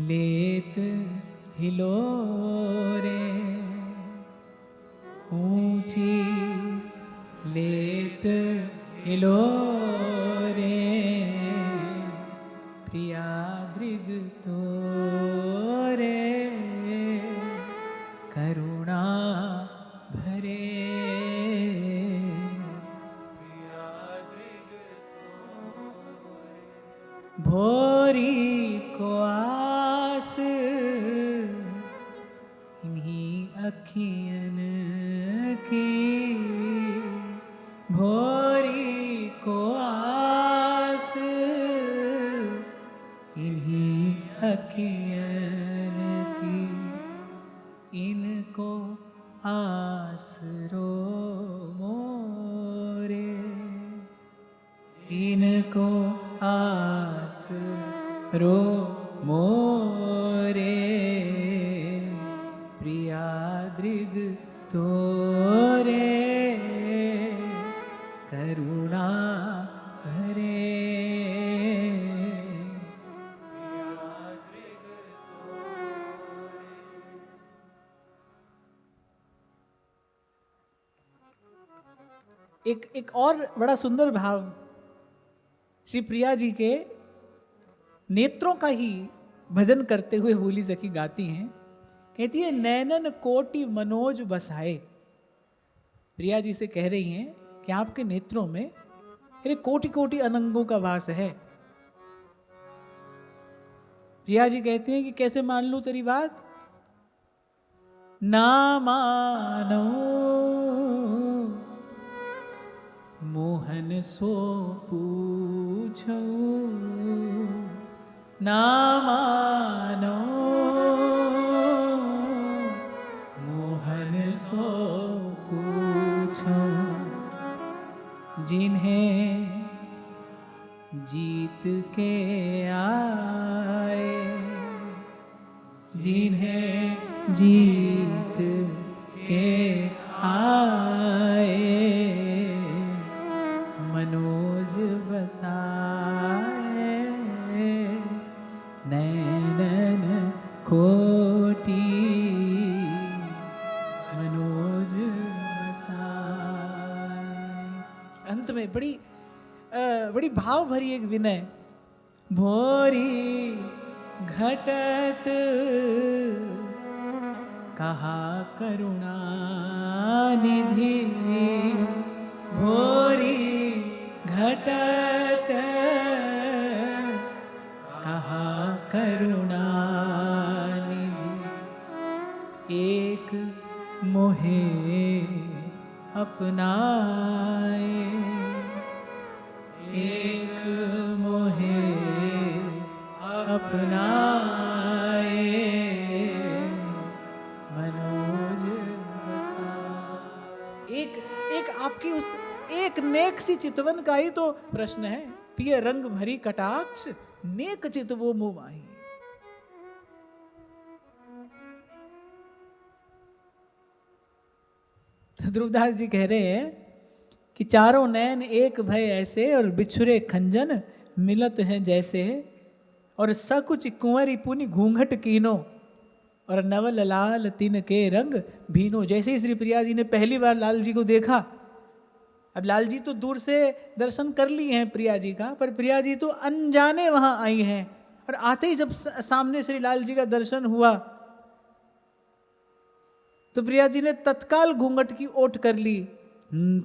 लेत हिलोरे, ऊंची लेत हिलोरे, प्रिया दृग तोरे, अखियन की भोरी को आस, इन्हीं अखियन की इनको आसरो मोरे, इनको आसरो मोरे, प्रिया दृग तोरे करुणा भरे। एक और बड़ा सुंदर भाव श्री प्रिया जी के नेत्रों का ही भजन करते हुए होली सखी गाती हैं। कहती है नैनन कोटि मनोज बसाए। प्रिया जी से कह रही हैं कि आपके नेत्रों में अरे कोटि कोटि अनंगों का वास है। प्रिया जी कहती हैं कि कैसे मान लूं तेरी बात? ना मानो मोहन सो पूछो, ना मानो मोहन सो पूछो, जिन्हें जीत के आए, जिन्हें जीत के आए, मनोज बसाए नैनन कोटि मनोज बसाए। अंत में बड़ी भाव भरी एक विनय। भोरी घटत कहा करुणा निधि, भोरी घटत कहा करुणा निधि, एक मोहे अपनाए, एक मोहे अपनाए, मनोज बसा। एक आपकी उस एक नेक सी चितवन का ही तो प्रश्न है। पिय रंग भरी कटाक्ष नेक चित वो मुँह माही। तो ध्रुवदास जी कह रहे हैं कि चारों नैन एक भय ऐसे, और बिछुरे खंजन मिलत हैं जैसे, और सकुच कुंवरी पुनि घूंघट कीनो, और नवल लाल तिन के रंग भीनो। जैसे ही श्री प्रिया जी ने पहली बार लाल जी को देखा, अब लाल जी तो दूर से दर्शन कर लिए हैं प्रिया जी का, पर प्रिया जी तो अनजाने वहां आई हैं, और आते ही जब सामने श्री लाल जी का दर्शन हुआ तो प्रिया जी ने तत्काल घूंघट की ओट कर ली।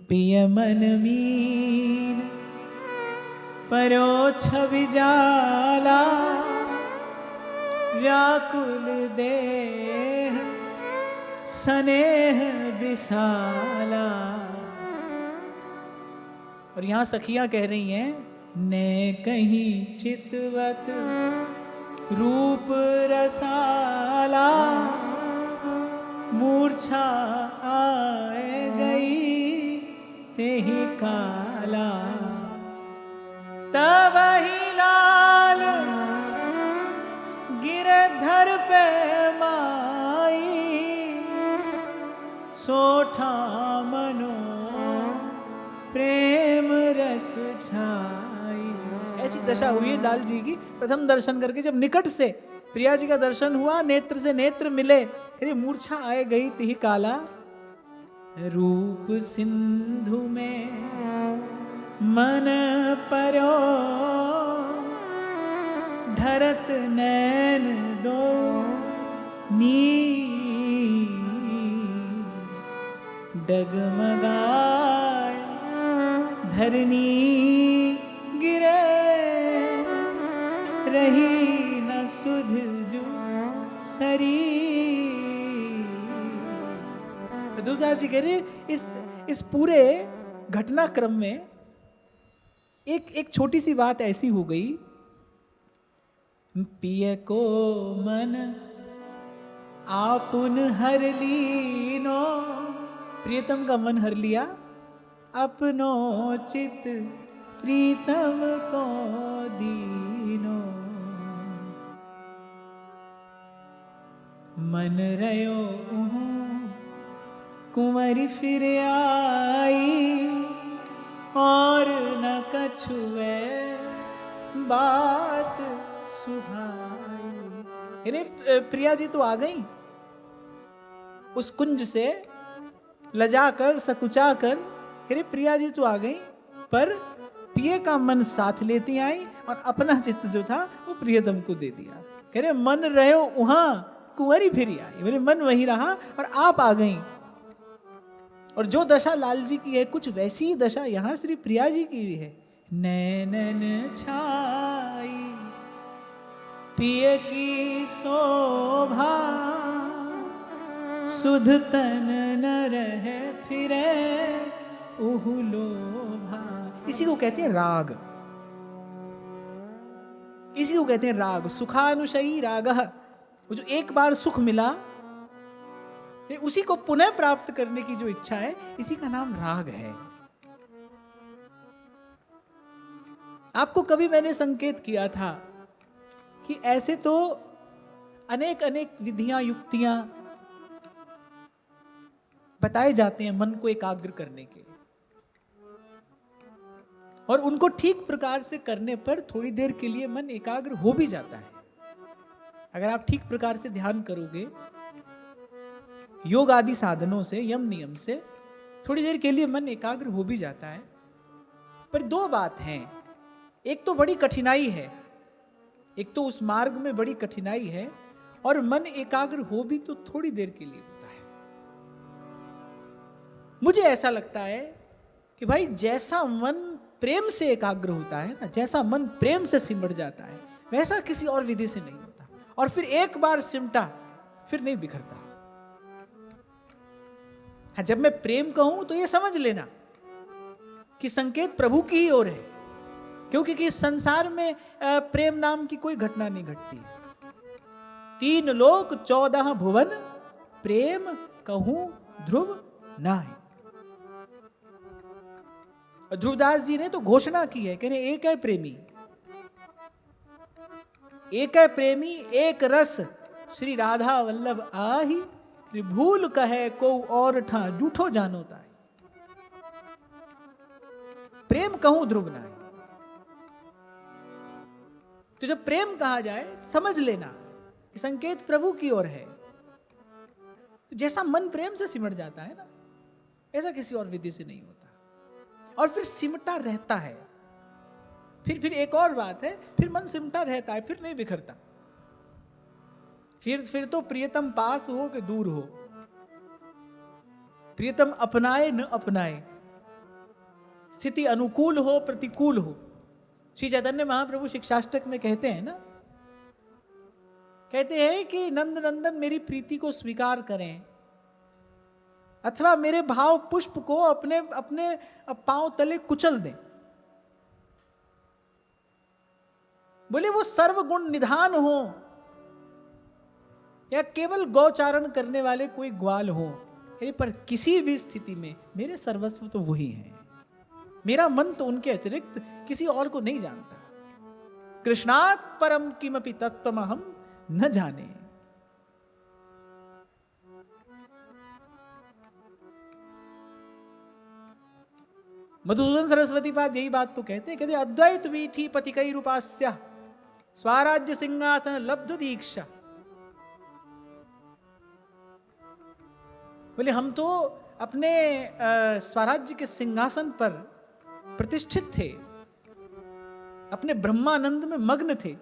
पिय मन मीन परो छवि जाला, व्याकुल देह स्नेह विशाला। और यहां सखियां कह रही हैं, ने कहीं चितवत रूप रसाला, मूर्छा आए गई तेहि काला, तब ही लाल गिरधर पे माई, सोठा मनो प्रेम रस छाई। ऐसी दशा हुई है लाल जी की। प्रथम दर्शन करके जब निकट से प्रिया जी का दर्शन हुआ, नेत्र से नेत्र मिले, फिर मूर्छा आए गई तिहि काला। रूप सिंधु में मन परो, धरत नैन दो नी, डगमगाए धरनी गिरे, रही न सुध जो शरीर। ध्रुवदास जी कह रहे इस पूरे घटनाक्रम में एक छोटी सी बात ऐसी हो गई, पिय को मन आपुन हर लीनो, प्रियतम का मन हर लिया, अपनो चित प्रीतम को दीनो, मन रयो उहु कुंवरी फिर आई, और न कछुए बात सुभाई। प्रिया जी तो आ गई उस कुंज से लजा कर सकुचा कर, प्रिया जी तो आ गई, पर पिए का मन साथ लेती आई और अपना चित्त जो था वो प्रियतम को दे दिया। कह रहे मन रहे वहां कुंवरी फिर आई, मेरे मन वहीं रहा और आप आ गई। और जो दशा लाल जी की है कुछ वैसी ही दशा यहां श्री प्रिया जी की भी है। नैनन छाई पिय की शोभा, सुध तन न रहे फिरे उहु लोभा। इसी को कहते हैं राग, इसी को कहते हैं राग, सुखानुशयी रागः। वो जो एक बार सुख मिला उसी को पुनः प्राप्त करने की जो इच्छा है, इसी का नाम राग है। आपको कभी मैंने संकेत किया था कि ऐसे तो अनेक अनेक विधियां युक्तियां बताए जाते हैं मन को एकाग्र करने के, और उनको ठीक प्रकार से करने पर थोड़ी देर के लिए मन एकाग्र हो भी जाता है। अगर आप ठीक प्रकार से ध्यान करोगे योग आदि साधनों से, यम नियम से, थोड़ी देर के लिए मन एकाग्र हो भी जाता है। पर दो बात हैं, एक तो बड़ी कठिनाई है, एक तो उस मार्ग में बड़ी कठिनाई है, और मन एकाग्र हो भी तो थोड़ी देर के लिए होता है। मुझे ऐसा लगता है कि भाई जैसा मन प्रेम से एकाग्र होता है ना, जैसा मन प्रेम से सिमट जाता है, वैसा किसी और विधि से नहीं होता। और फिर एक बार सिमटा फिर नहीं बिखरता। हाँ, जब मैं प्रेम कहूं तो ये समझ लेना कि संकेत प्रभु की ही ओर है, क्योंकि कि संसार में प्रेम नाम की कोई घटना नहीं घटती। 3 लोक 14 भुवन, प्रेम कहूं ध्रुव नाहि। ध्रुवदास जी ने तो घोषणा की है, कहने एक है प्रेमी, एक है प्रेमी, एक रस श्री राधा वल्लभ आही, भूल कहे को और ठा जूठो जानोता है। प्रेम कहूं ध्रुव नाहि। तो जब प्रेम कहा जाए समझ लेना कि संकेत प्रभु की ओर है। तो जैसा मन प्रेम से सिमट जाता है ना, ऐसा किसी और विधि से नहीं होता। और फिर सिमटा रहता है। फिर एक और बात है, फिर मन सिमटा रहता है, फिर नहीं बिखरता। फिर तो प्रियतम पास हो कि दूर हो, प्रियतम अपनाए न अपनाए, स्थिति अनुकूल हो प्रतिकूल हो। श्री चैतन्य महाप्रभु शिक्षाष्टक में कहते हैं ना, कहते हैं कि नंद नंदन मेरी प्रीति को स्वीकार करें, अथवा मेरे भाव पुष्प को अपने अपने पांव तले कुचल दें। बोले वो सर्वगुण निधान हो या केवल गौचारण करने वाले कोई ग्वाल हो, पर किसी भी स्थिति में मेरे सर्वस्व तो वही हैं। मेरा मन तो उनके अतिरिक्त किसी और को नहीं जानता। कृष्णात् परम किमपि तत्त्वमहं न जाने। मधुसूदन सरस्वती पाद यही बात तो कहते अद्वैत वीथि पथिकै रूपास्या स्वराज्य सिंहासन लब्ध दीक्षा। बोले हम तो अपने स्वराज्य के सिंहासन पर प्रतिष्ठित थे, अपने ब्रह्मानंद में मग्न थे,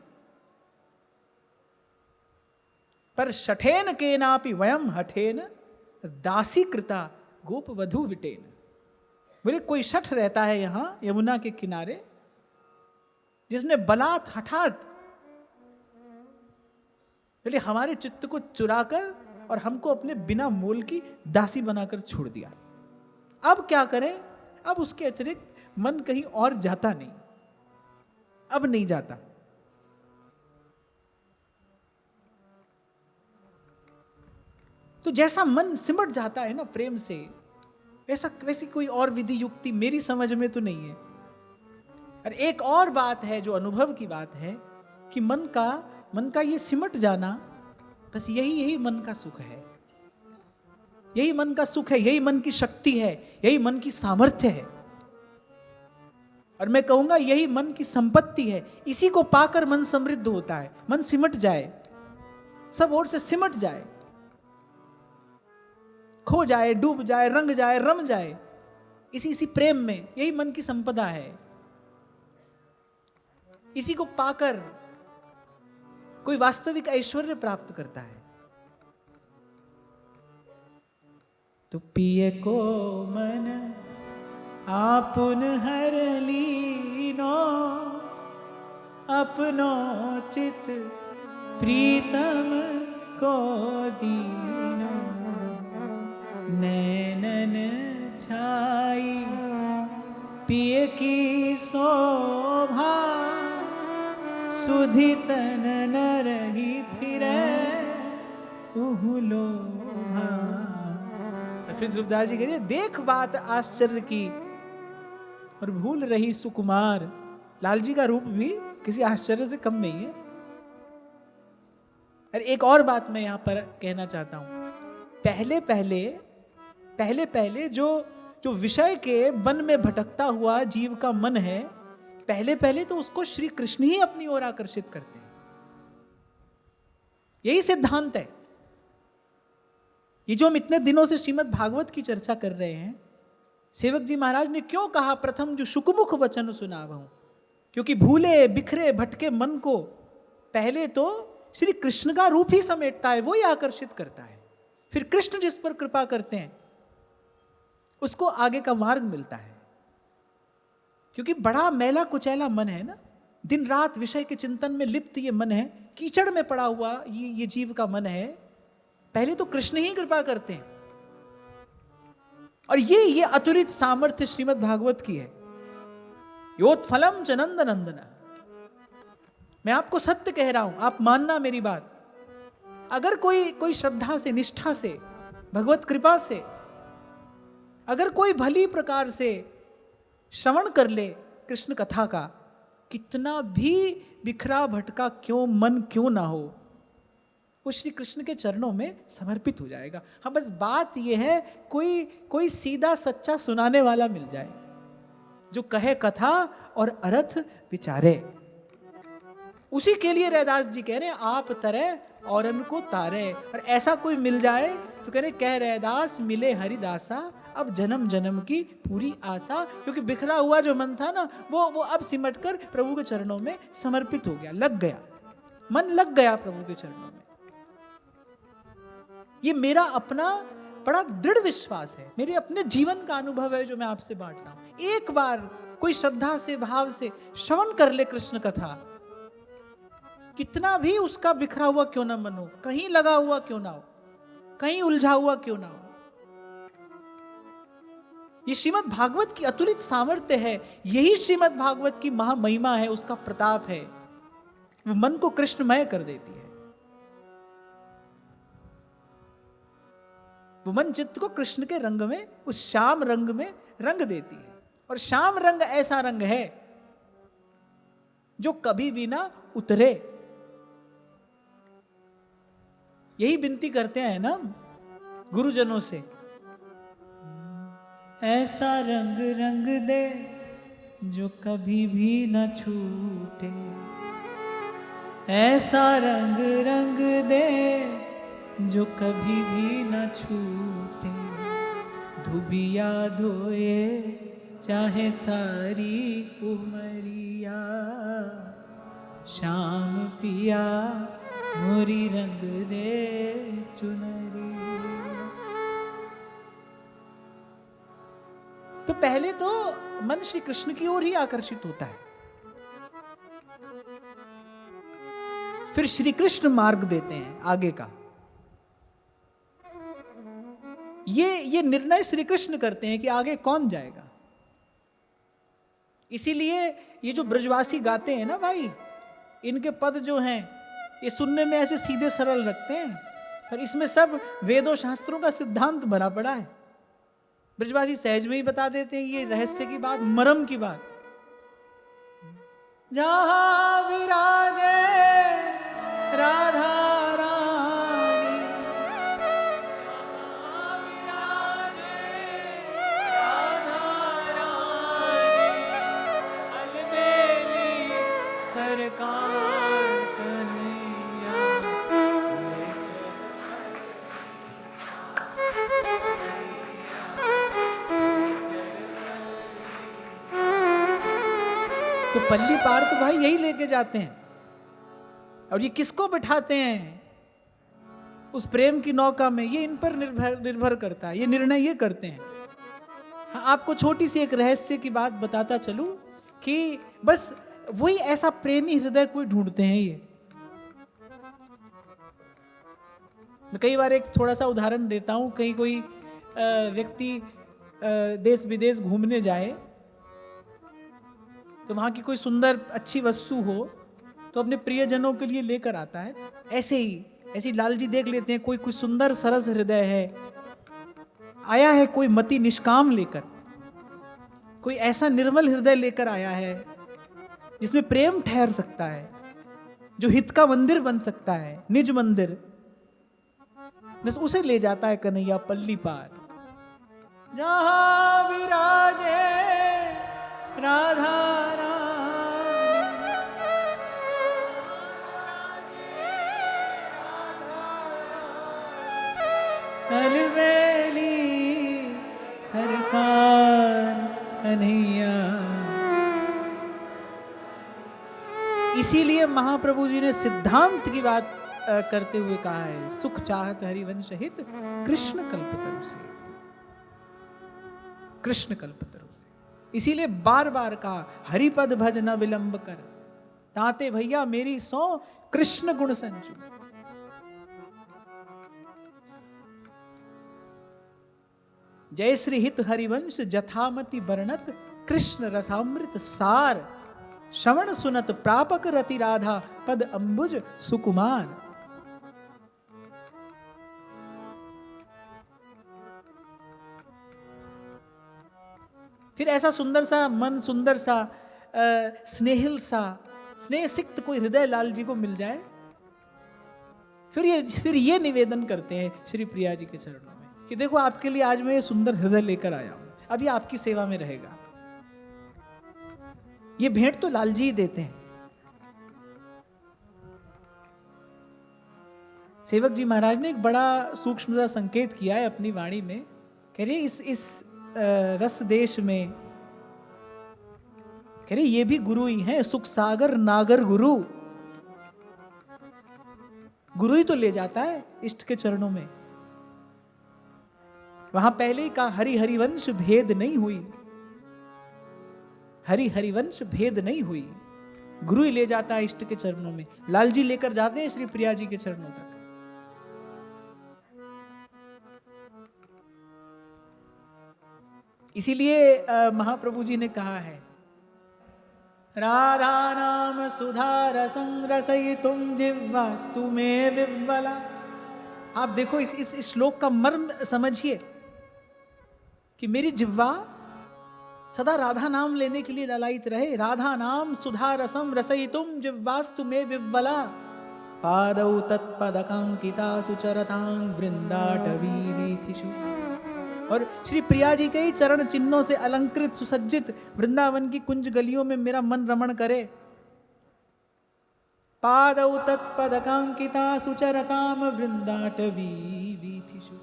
पर शठेन केनापि वयम हठेन दासी कृता गोप वधु विटेन। बोले कोई शठ रहता है यहां यमुना के किनारे, जिसने बलात् हठात बोले हमारे चित्त को चुराकर और हमको अपने बिना मोल की दासी बनाकर छोड़ दिया। अब क्या करें? अब उसके अतिरिक्त मन कहीं और जाता नहीं, अब नहीं जाता। तो जैसा मन सिमट जाता है ना प्रेम से, वैसी कोई और विधि युक्ति मेरी समझ में तो नहीं है। और एक और बात है जो अनुभव की बात है कि मन का ये सिमट जाना, बस यही मन का सुख है, यही मन का सुख है, यही मन की शक्ति है, यही मन की सामर्थ्य है, और मैं कहूंगा यही मन की संपत्ति है। इसी को पाकर मन समृद्ध होता है। मन सिमट जाए, सब ओर से सिमट जाए, खो जाए, डूब जाए, रंग जाए, रम जाए इसी प्रेम में, यही मन की संपदा है। इसी को पाकर कोई वास्तविक ऐश्वर्य प्राप्त करता है। तो पिए को मन आपुन हर लीनो, अपनो चित प्रीतम को दीनो। नैनन छाई पिए की शोभा, सुधि तन न रही फिरे लोभा। फिर ध्रुवदास जी कह रहे, देख बात आश्चर्य की और भूल रही सुकुमार। लाल जी का रूप भी किसी आश्चर्य से कम नहीं है। और एक और बात मैं यहां पर कहना चाहता हूं, पहले पहले जो विषय के वन में भटकता हुआ जीव का मन है, पहले तो उसको श्री कृष्ण ही अपनी ओर आकर्षित करते हैं। यही सिद्धांत है। ये जो हम इतने दिनों से श्रीमद् भागवत की चर्चा कर रहे हैं, सेवक जी महाराज ने क्यों कहा प्रथम जो शुकमुख वचन सुनावहूं? क्योंकि भूले बिखरे भटके मन को पहले तो श्री कृष्ण का रूप ही समेटता है, वो ही आकर्षित करता है। फिर कृष्ण जिस पर कृपा करते हैं उसको आगे का मार्ग मिलता है। क्योंकि बड़ा मैला कुचैला मन है ना, दिन रात विषय के चिंतन में लिप्त ये मन है, कीचड़ में पड़ा हुआ ये जीव का मन है। पहले तो कृष्ण ही कृपा करते हैं, और ये अतुलित सामर्थ्य श्रीमद् भागवत की है। योत्फलम च नंद नंदना। मैं आपको सत्य कह रहा हूं, आप मानना मेरी बात। अगर कोई श्रद्धा से, निष्ठा से, भगवत कृपा से अगर कोई भली प्रकार से श्रवण कर ले कृष्ण कथा का, कितना भी बिखरा भटका मन क्यों ना हो, वो श्री कृष्ण के चरणों में समर्पित हो जाएगा। हाँ, बस बात यह है कोई सीधा सच्चा सुनाने वाला मिल जाए जो कहे कथा और अर्थ विचारे। उसी के लिए रैदास जी कह रहे हैं, आप तरह औरन को तारे। और ऐसा कोई मिल जाए तो कह रहे, कह रैदास मिले हरिदासा, अब जन्म जन्म की पूरी आशा। क्योंकि बिखरा हुआ जो मन था ना, वो अब सिमट कर प्रभु के चरणों में समर्पित हो गया, लग गया, मन लग गया प्रभु के चरणों में। ये मेरा अपना बड़ा दृढ़ विश्वास है, मेरे अपने जीवन का अनुभव है जो मैं आपसे बांट रहा हूं। एक बार कोई श्रद्धा से, भाव से श्रवण कर ले कृष्ण कथा, कितना भी उसका बिखरा हुआ क्यों ना मन हो, कहीं लगा हुआ क्यों ना हो, कहीं उलझा हुआ क्यों ना हो, ये श्रीमद् भागवत की अतुलित सामर्थ्य है। यही श्रीमद् भागवत की महामहिमा है, उसका प्रताप है। वो मन को कृष्णमय कर देती है। वो मन चित्त को कृष्ण के रंग में, उस श्याम रंग में रंग देती है। और श्याम रंग ऐसा रंग है जो कभी भी ना उतरे। यही विनती करते हैं ना गुरुजनों से, ऐसा रंग रंग दे जो कभी भी न छूटे, ऐसा रंग रंग दे जो कभी भी न छूटे। धुबिया धोए चाहे सारी उमरिया, श्याम पिया मोरी रंग दे चुनरी। तो पहले तो मन श्री कृष्ण की ओर ही आकर्षित होता है, फिर श्री कृष्ण मार्ग देते हैं आगे का। ये निर्णय श्री कृष्ण करते हैं कि आगे कौन जाएगा। इसीलिए ये जो ब्रजवासी गाते हैं ना भाई, इनके पद जो हैं ये सुनने में ऐसे सीधे सरल लगते हैं, पर इसमें सब वेदों शास्त्रों का सिद्धांत भरा पड़ा है। ब्रजवासी सहज में ही बता देते हैं ये रहस्य की बात, मर्म की बात। जहां विराजे राधा रानी, सरकार कन्हैया तो पल्ली पार तो भाई यही लेके जाते हैं। और ये किसको बिठाते हैं उस प्रेम की नौका में, ये इन पर निर्भर करता है, ये निर्णय ये करते हैं। हाँ, आपको छोटी सी एक रहस्य की बात बताता चलूं कि बस वही ऐसा प्रेमी हृदय कोई ढूंढते हैं ये। मैं कई बार एक थोड़ा सा उदाहरण देता हूं। कहीं कोई व्यक्ति देश विदेश घूमने जाए तो वहां की कोई सुंदर अच्छी वस्तु हो तो अपने प्रियजनों के लिए लेकर आता है। ऐसे ही लाल जी देख लेते हैं कोई सुंदर सरस हृदय है, आया है कोई मति निष्काम लेकर, कोई ऐसा निर्मल हृदय लेकर आया है जिसमें प्रेम ठहर सकता है, जो हित का मंदिर बन सकता है, निज मंदिर, बस उसे ले जाता है कन्हैया पल्ली पार। जहां विराजे राधा अलबेली सरकार कन्हैया। इसीलिए महाप्रभु जी ने सिद्धांत की बात करते हुए कहा है, सुख चाहत हरिवंश हित कृष्ण कल्पतरु से, कृष्ण कल्पतरु से। इसीलिए बार बार कहा हरिपद भज न विलंब कर, ताते भैया मेरी सौ कृष्ण गुण संचु। जय श्री हित हरिवंश जथामति वर्णत, कृष्ण रसामृत सार, श्रवण सुनत प्रापक रति राधा, पद अंबुज सुकुमार। फिर ऐसा सुंदर सा मन, सुंदर सा स्नेहिल सा, स्नेह सिक्त कोई हृदय लाल जी को मिल जाए, फिर ये निवेदन करते हैं श्री प्रिया जी के चरणों में कि देखो आपके लिए आज मैं ये सुंदर हृदय लेकर आया हूं, अब ये आपकी सेवा में रहेगा। ये भेंट तो लाल जी ही देते हैं। सेवक जी महाराज ने एक बड़ा सूक्ष्म सा संकेत किया है अपनी वाणी में, कह रहे इस रस देश में, कह रहे ये भी गुरु ही हैं, सुख सागर नागर गुरु। गुरु ही तो ले जाता है इष्ट के चरणों में। वहां पहले ही कहा हरि हरिवंश भेद नहीं हुई, हरि हरिवंश भेद नहीं हुई, गुरु ही ले जाता है इष्ट के चरणों में। लाल जी लेकर जाते हैं श्री प्रिया जी के चरणों तक। इसीलिए महाप्रभु जी ने कहा है राधा नाम सुधा रसं रसयितुम जिह्वास्तु में विह्वला। आप देखो इस श्लोक का मर्म समझिए कि मेरी जिह्वा सदा राधा नाम लेने के लिए ललायित रहे। राधा नाम सुधा रसम रसयितुम जिह्वास्तु में विह्वला, पादौ तत्पदकांकिता सुचरतां वृंदाटवी वीथिषु। और श्री प्रिया जी के ही चरण चिन्हों से अलंकृत सुसज्जित वृंदावन की कुंज गलियों में मेरा मन रमण करे। पादौ तत्पदकांकिता सुचरताम वृंदाटवी वीथिषु,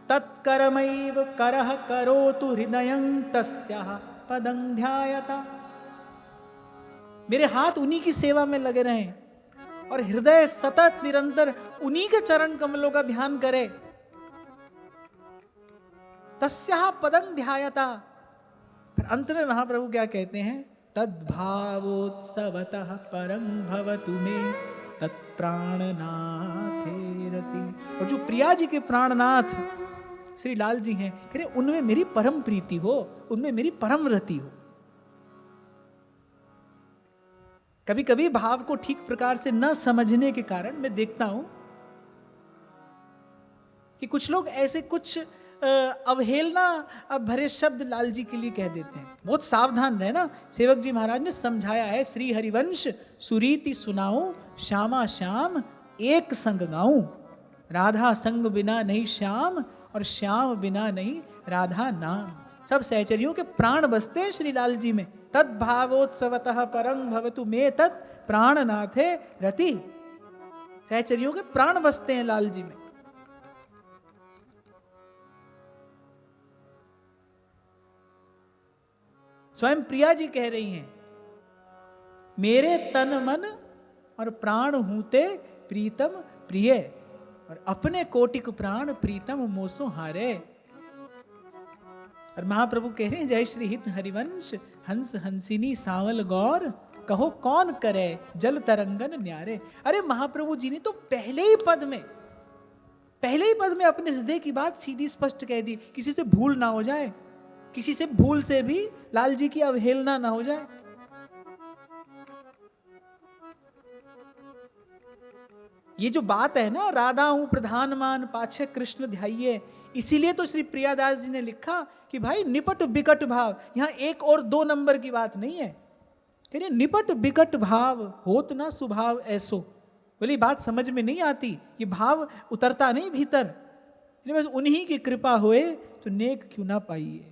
तत्करमैव करः करोतु हृदयं तस्याः पदं ध्यायता। मेरे हाथ उन्हीं की सेवा में लगे रहें और हृदय सतत निरंतर उन्हीं के चरण कमलों का ध्यान करे। तस्याः पदं ध्यायता। फिर अंत में महाप्रभु क्या कहते हैं, तद्भावोत्सवतः परं भवतु मे तत्प्राणनाथेरति। और जो प्रिया जी के प्राणनाथ श्री लाल जी हैं, कह रहे उनमें मेरी परम प्रीति हो, उनमें मेरी परम रति हो। कभी कभी भाव को ठीक प्रकार से न समझने के कारण मैं देखता हूं कि कुछ लोग ऐसे कुछ अवहेलना अब भरे शब्द लाल जी के लिए कह देते हैं। बहुत सावधान रहना, सेवक जी महाराज ने समझाया है, श्री हरिवंश सुरीति सुनाऊं, श्यामा श्याम एक संग गाऊं, राधा संग बिना नहीं श्याम, और श्याम बिना नहीं राधा नाम। सब सहचरियों के प्राण बसते हैं श्री लाल जी में। तद भावोत्सवतः परं भवतु मे तत् प्राणनाथे रति। सहचरियों के प्राण बसते हैं लाल जी में। स्वयं प्रिया जी कह रही हैं, मेरे तन मन और प्राण हूते प्रीतम प्रिय, और अपने कोटिक प्राण प्रीतम मोसो हारे। और महाप्रभु कह रहे हैं, जय श्री हित हरिवंश हंस हंसिनी सावल गौर, कहो कौन करे जल तरंगन न्यारे। अरे महाप्रभु जी ने तो पहले ही पद में अपने हृदय की बात सीधी स्पष्ट कह दी। किसी से भूल ना हो जाए, किसी से भूल से भी लाल जी की अवहेलना ना हो जाए। ये जो बात है ना, राधा हूं प्रधान मान पाछे कृष्ण ध्याइये, इसीलिए तो श्री प्रियादास जी ने लिखा कि भाई निपट बिकट भाव। यहां एक और दो नंबर की बात नहीं है, कह रहे निपट बिकट भाव होत ना स्वभाव ऐसो। बोली बात समझ में नहीं आती, ये भाव उतरता नहीं भीतर। बस उन्हीं की कृपा होए तो नेक क्यों ना पाइए।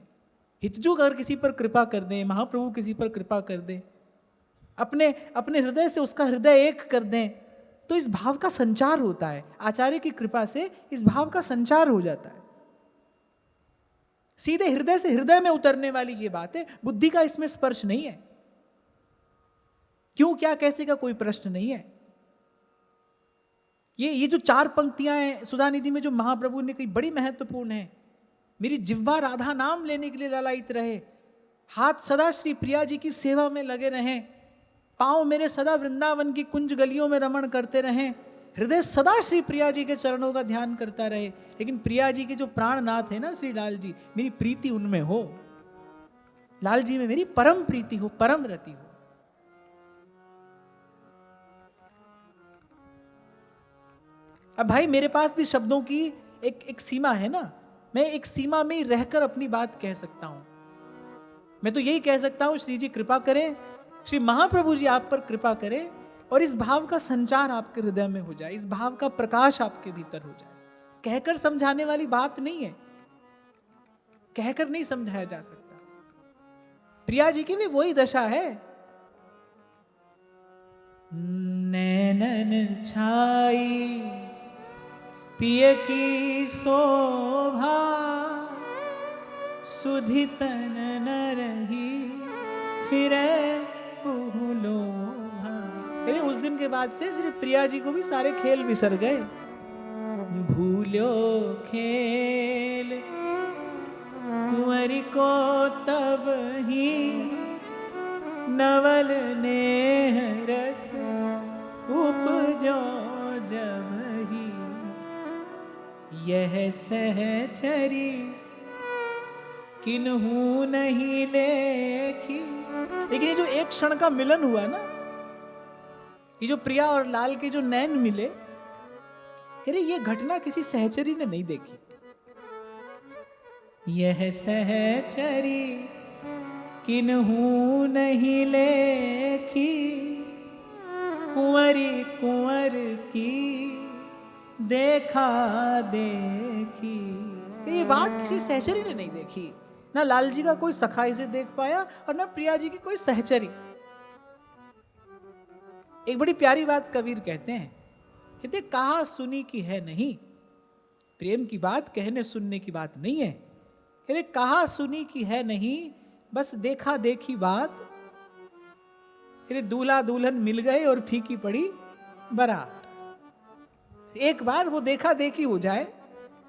हितजू अगर किसी पर कृपा कर दें, महाप्रभु किसी पर कृपा कर दें, अपने अपने हृदय से उसका हृदय एक कर दें, तो इस भाव का संचार होता है। आचार्य की कृपा से इस भाव का संचार हो जाता है। सीधे हृदय से हृदय में उतरने वाली ये बात है, बुद्धि का इसमें स्पर्श नहीं है। क्यों क्या कैसे का कोई प्रश्न नहीं है। ये जो चार पंक्तियां हैं सुधानिधि में जो महाप्रभु ने कही, बड़ी महत्वपूर्ण है। मेरी जिह्वा राधा नाम लेने के लिए ललायित रहे, हाथ सदा श्री प्रिया जी की सेवा में लगे रहें, पांव मेरे सदा वृंदावन की कुंज गलियों में रमण करते रहें, हृदय सदा श्री प्रिया जी के चरणों का ध्यान करता रहे। लेकिन प्रिया जी के जो प्राणनाथ है ना श्री लाल जी, मेरी प्रीति उनमें हो, लाल जी में मेरी परम प्रीति हो, परम रति हो। अब भाई मेरे पास भी शब्दों की एक सीमा है ना, मैं एक सीमा में ही रहकर अपनी बात कह सकता हूं। मैं तो यही कह सकता हूं, श्री जी कृपा करें, श्री महाप्रभु जी आप पर कृपा करें, और इस भाव का संचार आपके हृदय में हो जाए, इस भाव का प्रकाश आपके भीतर हो जाए। कहकर समझाने वाली बात नहीं है, कहकर नहीं समझाया जा सकता। प्रिया जी की भी वही दशा है। नैनन छाई पिय की शोभा, सुधि तन न रही फिरे लोभा। अरे उस दिन के बाद से श्री प्रिया जी को भी सारे खेल बिसर गए। भूलो खेल कुंवरी को तब ही, नवल नेह रस उपजो जब ही, यह सहचरी किन्हू नहीं लेखी। लेकिन ये जो एक क्षण का मिलन हुआ ना, ये जो प्रिया और लाल के जो नैन मिले, कह रहे ये घटना किसी सहचरी ने नहीं देखी। यह सहचरी किन्हू नहीं लेखी, कुंवरी कुंवर की देखा देखी। ये बात किसी सहचरी ने नहीं देखी। ना लाल जी का कोई सखा इसे देख पाया और ना प्रिया जी की कोई सहचरी। एक बड़ी प्यारी बात कबीर कहते हैं, कहते कहा सुनी की है नहीं। प्रेम की बात कहने सुनने की बात नहीं है। कहते कहा सुनी की है नहीं, बस देखा देखी बात। कहते दूल्हा दुल्हन मिल गए और फीकी पड़ी बारात। एक बार वो देखा देखी हो जाए,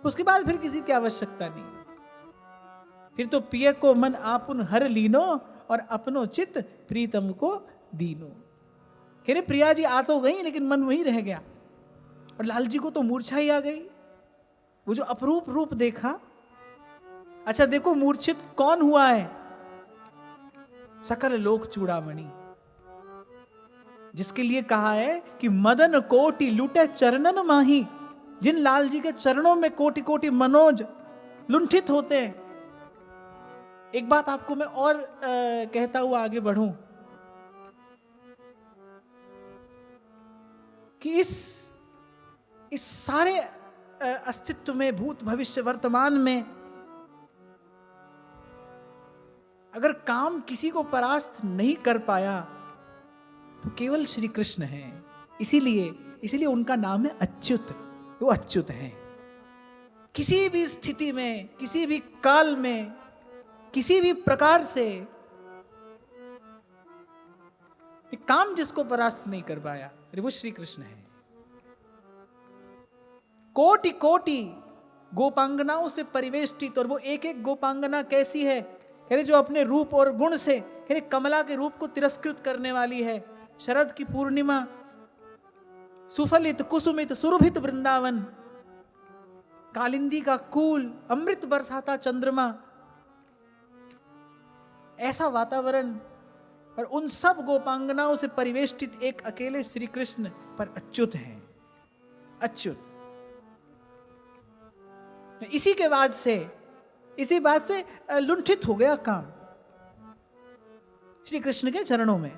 उसके बाद फिर किसी की आवश्यकता नहीं। फिर तो पिय को मन आपुन हर लीनो, और अपनो चित प्रीतम को दीनो। कह रहे प्रिया जी आ तो गई, लेकिन मन वहीं रह गया। और लाल जी को तो मूर्छा ही आ गई। वो जो अपरूप रूप देखा, अच्छा देखो मूर्छित कौन हुआ है? सकल लोक चूड़ामणि, जिसके लिए कहा है कि मदन कोटि लुटे चरणन माही। जिन लाल जी के चरणों में कोटि कोटि मनोज लुंठित होते हैं। एक बात आपको मैं और कहता हुआ आगे बढ़ूं कि इस सारे अस्तित्व में, भूत भविष्य वर्तमान में, अगर काम किसी को परास्त नहीं कर पाया तो केवल श्री कृष्ण हैं। इसीलिए उनका नाम है अच्युत। वो अच्युत हैं। किसी भी स्थिति में, किसी भी काल में, किसी भी प्रकार से काम जिसको परास्त नहीं कर पाया, अरे वो श्री कृष्ण है। कोटि कोटि गोपांगनाओं से परिवेष्टित, और वो एक एक गोपांगना कैसी है? अरे जो अपने रूप और गुण से, अरे कमला के रूप को तिरस्कृत करने वाली है। शरद की पूर्णिमा, सुफलित कुसुमित सुरभित वृंदावन, कालिंदी का कूल, अमृत बरसाता चंद्रमा, ऐसा वातावरण, और उन सब गोपांगनाओं से परिवेष्टित एक अकेले श्री कृष्ण पर अच्युत हैं। अच्युत। इसी बात से लुंठित हो गया काम श्री कृष्ण के चरणों में।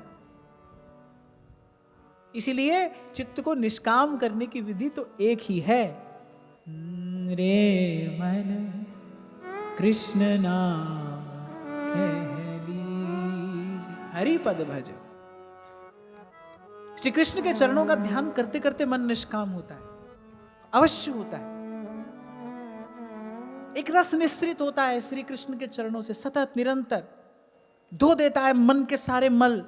इसीलिए चित्त को निष्काम करने की विधि तो एक ही है, रे मन कृष्ण नाम कह लीजिए, हरि पद भज। श्री कृष्ण के चरणों का ध्यान करते करते मन निष्काम होता है, अवश्य होता है। एक रस निश्रित होता है श्री कृष्ण के चरणों से, सतत निरंतर धो देता है मन के सारे मल।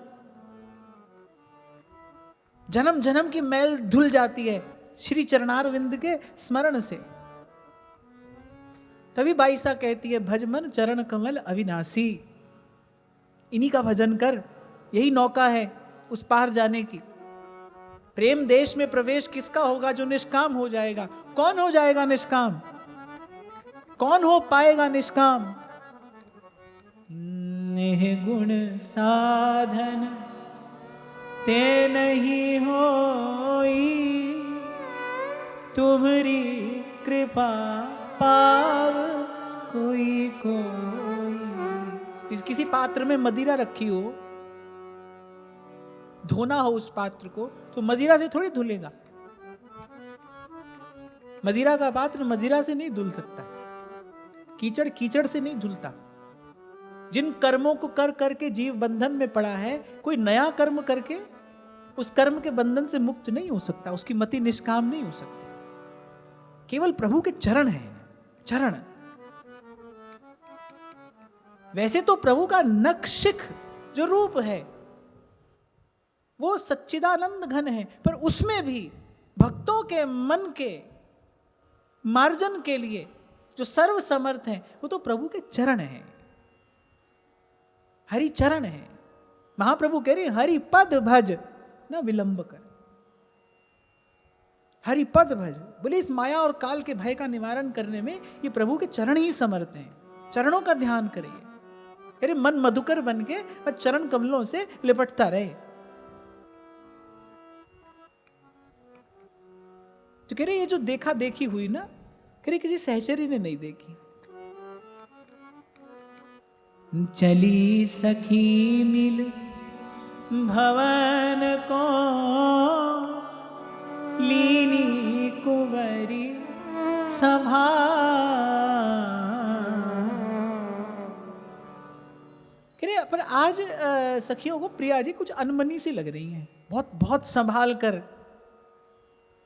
जन्म जन्म की मैल धुल जाती है श्री चरणारविंद के स्मरण से। तभी बाईसा कहती है, भज मन चरण कमल अविनाशी। इन्हीं का भजन कर, यही नौका है उस पार जाने की। प्रेम देश में प्रवेश किसका होगा? जो निष्काम हो जाएगा। कौन हो जाएगा निष्काम? कौन हो पाएगा निष्काम? गुण साधन ते नहीं होई, तुम्हारी कृपा पाव कोई कोई। किसी पात्र में मदिरा रखी हो, धोना हो उस पात्र को, तो मदिरा से थोड़ी धुलेगा। मदिरा का पात्र मदिरा से नहीं धुल सकता, कीचड़ कीचड़ से नहीं धुलता। जिन कर्मों को कर करके जीव बंधन में पड़ा है, कोई नया कर्म करके उस कर्म के बंधन से मुक्त नहीं हो सकता, उसकी मति निष्काम नहीं हो सकती। केवल प्रभु के चरण हैं, चरण। वैसे तो प्रभु का नखशिख जो रूप है वो सच्चिदानंद घन है, पर उसमें भी भक्तों के मन के मार्जन के लिए जो सर्व समर्थ हैं, वो तो प्रभु के चरण हैं, हरि चरण है। महाप्रभु कह रहे हरि पद भज न विलंब कर। हरि पद भज, बोले इस माया और काल के भय का निवारण करने में ये प्रभु के चरण ही समर्थ हैं। चरणों का ध्यान करिए। अरे मन मधुकर बन के बस चरण कमलों से लिपटता रहे। तो कह रहे ये जो देखा देखी हुई ना, कह रहे किसी सहचरी ने नहीं देखी। चली सखी मिल भवन को, लीनी कुंवरी सभा। पर आज सखियों को प्रिया जी कुछ अनमनी सी लग रही हैं, बहुत बहुत संभाल कर।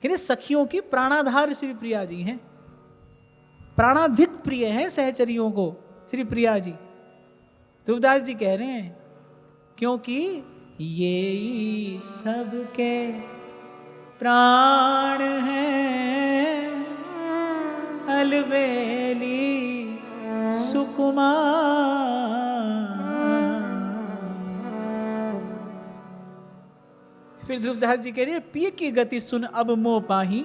सखियों की प्राणाधार श्री प्रिया जी हैं, प्राणाधिक प्रिय हैं सहचरियों को श्री प्रिया जी। ध्रुवदास जी कह रहे हैं क्योंकि ये सबके प्राण हैं, अलबेली सुकुमार। फिर ध्रुवदास जी कह रहे हैं पिय की गति सुन अब मोह पाही।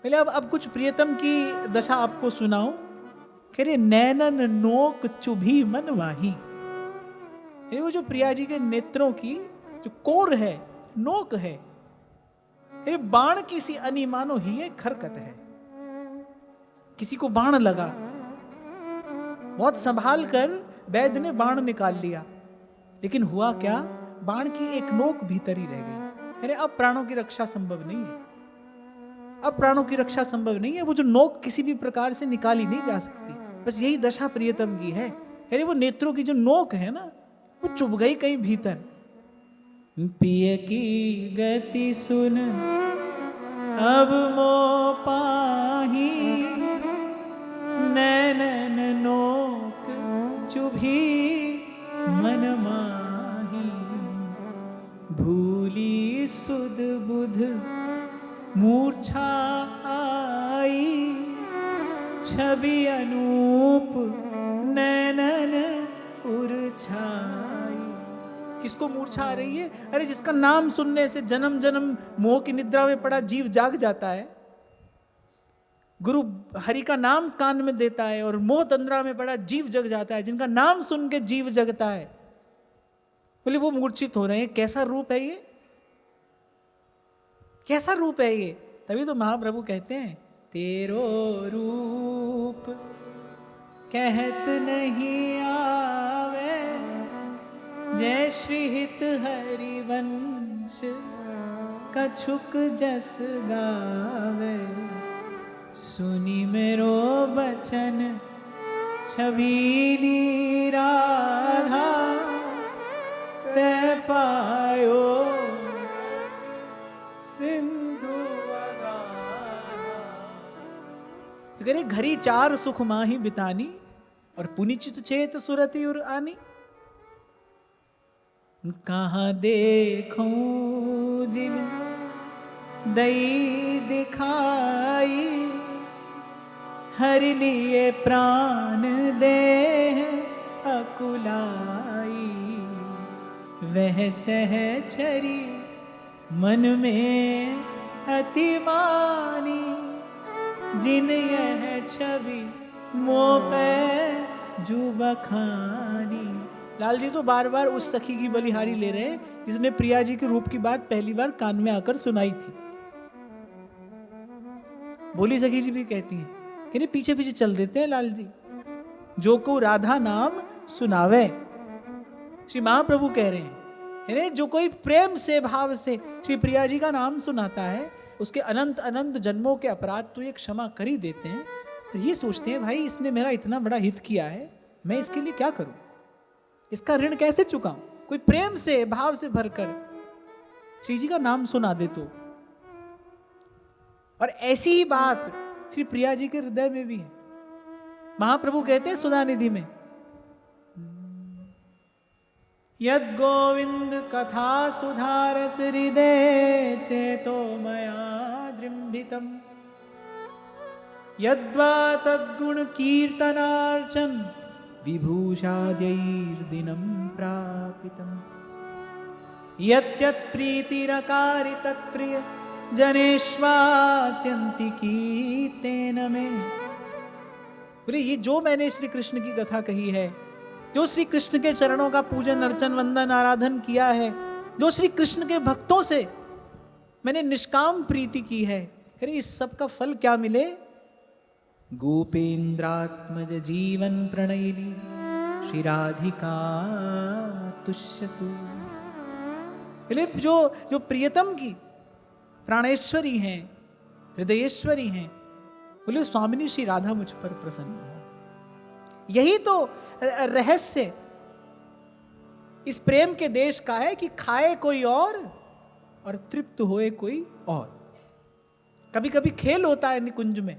पहले अब कुछ प्रियतम की दशा आपको सुनाओ कह रहे नैनन नोक चुभी मन वाही। वो जो प्रिया जी के नेत्रों की जो कोर है, नोक है, ये बाण की सी अनिमानो ही एक हरकत है। किसी को बाण लगा, बहुत संभाल कर वैद्य ने बाण निकाल लिया, लेकिन हुआ क्या, बाण की एक नोक भीतर ही रह गई। अरे अब प्राणों की रक्षा संभव नहीं है, अब प्राणों की रक्षा संभव नहीं है। वो जो नोक किसी भी प्रकार से निकाली नहीं जा सकती। बस यही दशा प्रियतम की है। अरे वो नेत्रों की जो नोक है ना, वो चुभ गई कहीं भीतर। पिय की गति सुन अब मो पाही, नैनन नोक चुभी मन माही। भूली सुध बुध मूर्छा आई, छवि अनूप नैनन उर्छाई। किसको मूर्छा आ रही है? अरे जिसका नाम सुनने से जन्म जन्म मोह की निद्रा में पड़ा जीव जाग जाता है, गुरु हरि का नाम कान में देता है और मोह तंद्रा में पड़ा जीव जग जाता है। जिनका नाम सुन के जीव जगता है, बोले वो मूर्छित हो रहे हैं। कैसा रूप है ये, कैसा रूप है ये? तभी तो महाप्रभु कहते हैं, तेरो रूप कहत नहीं आवे, जय श्री हित हरिवंश कछुक जस गावे। सुनी मेरो बचन छबीली राधा, ते पायो सिंधु अगाधा। तो कह रहे घरी चार सुख माही बितानी, और पुनिचित चेत सुरति उर आनी। कहाँ देखूं जिन दई दिखाई, हरि लिए प्राण दे अकुलाई। वह सहचरी मन में अति मानी, जिन यह छवि मोह पे जू बखानी। लाल जी तो बार बार उस सखी की बलिहारी ले रहे हैं जिसने प्रिया जी के रूप की बात पहली बार कान में आकर सुनाई थी। भोली सखी जी भी कहती हैं कि नहीं, पीछे पीछे चल देते हैं लाल जी, जो को राधा नाम सुनावे। श्री महाप्रभु कह रहे हैं, जो कोई प्रेम से भाव से श्री प्रिया जी का नाम सुनाता है, उसके अनंत अनंत जन्मों के अपराध तो ये क्षमा कर ही देते हैं। और ये सोचते हैं, भाई इसने मेरा इतना बड़ा हित किया है, मैं इसके लिए क्या करूं, इसका ऋण कैसे चुकाऊं। कोई प्रेम से भाव से भरकर श्री जी का नाम सुना दे तो। और ऐसी ही बात श्री प्रिया जी के हृदय में भी है। महाप्रभु कहते हैं सुधा निधि में, यद गोविंद कथा सुधारस हृदय चेतो मया जृंभितम, यद्वा तद्गुण कीर्तनार्चन विभूषाद्यैर्दिनं प्रापितम्। यद्यत् प्रीतिरकारि तत्प्रिय जनेष्वात्यन्तिकी तेन में। बोले ये जो मैंने श्री कृष्ण की कथा कही है, जो श्री कृष्ण के चरणों का पूजन अर्चन वंदन आराधन किया है, जो श्री कृष्ण के भक्तों से मैंने निष्काम प्रीति की है, अरे इस सब का फल क्या मिले? गोपेन्द्रात्मज जीवन प्रणयिनी श्री राधिका तुष्यतु। जो प्रियतम की प्राणेश्वरी हैं, हृदयेश्वरी हैं, बोले स्वामिनी श्री राधा मुझ पर प्रसन्न हो। यही तो रहस्य इस प्रेम के देश का है कि खाए कोई और तृप्त होए कोई और। कभी कभी खेल होता है निकुंज में,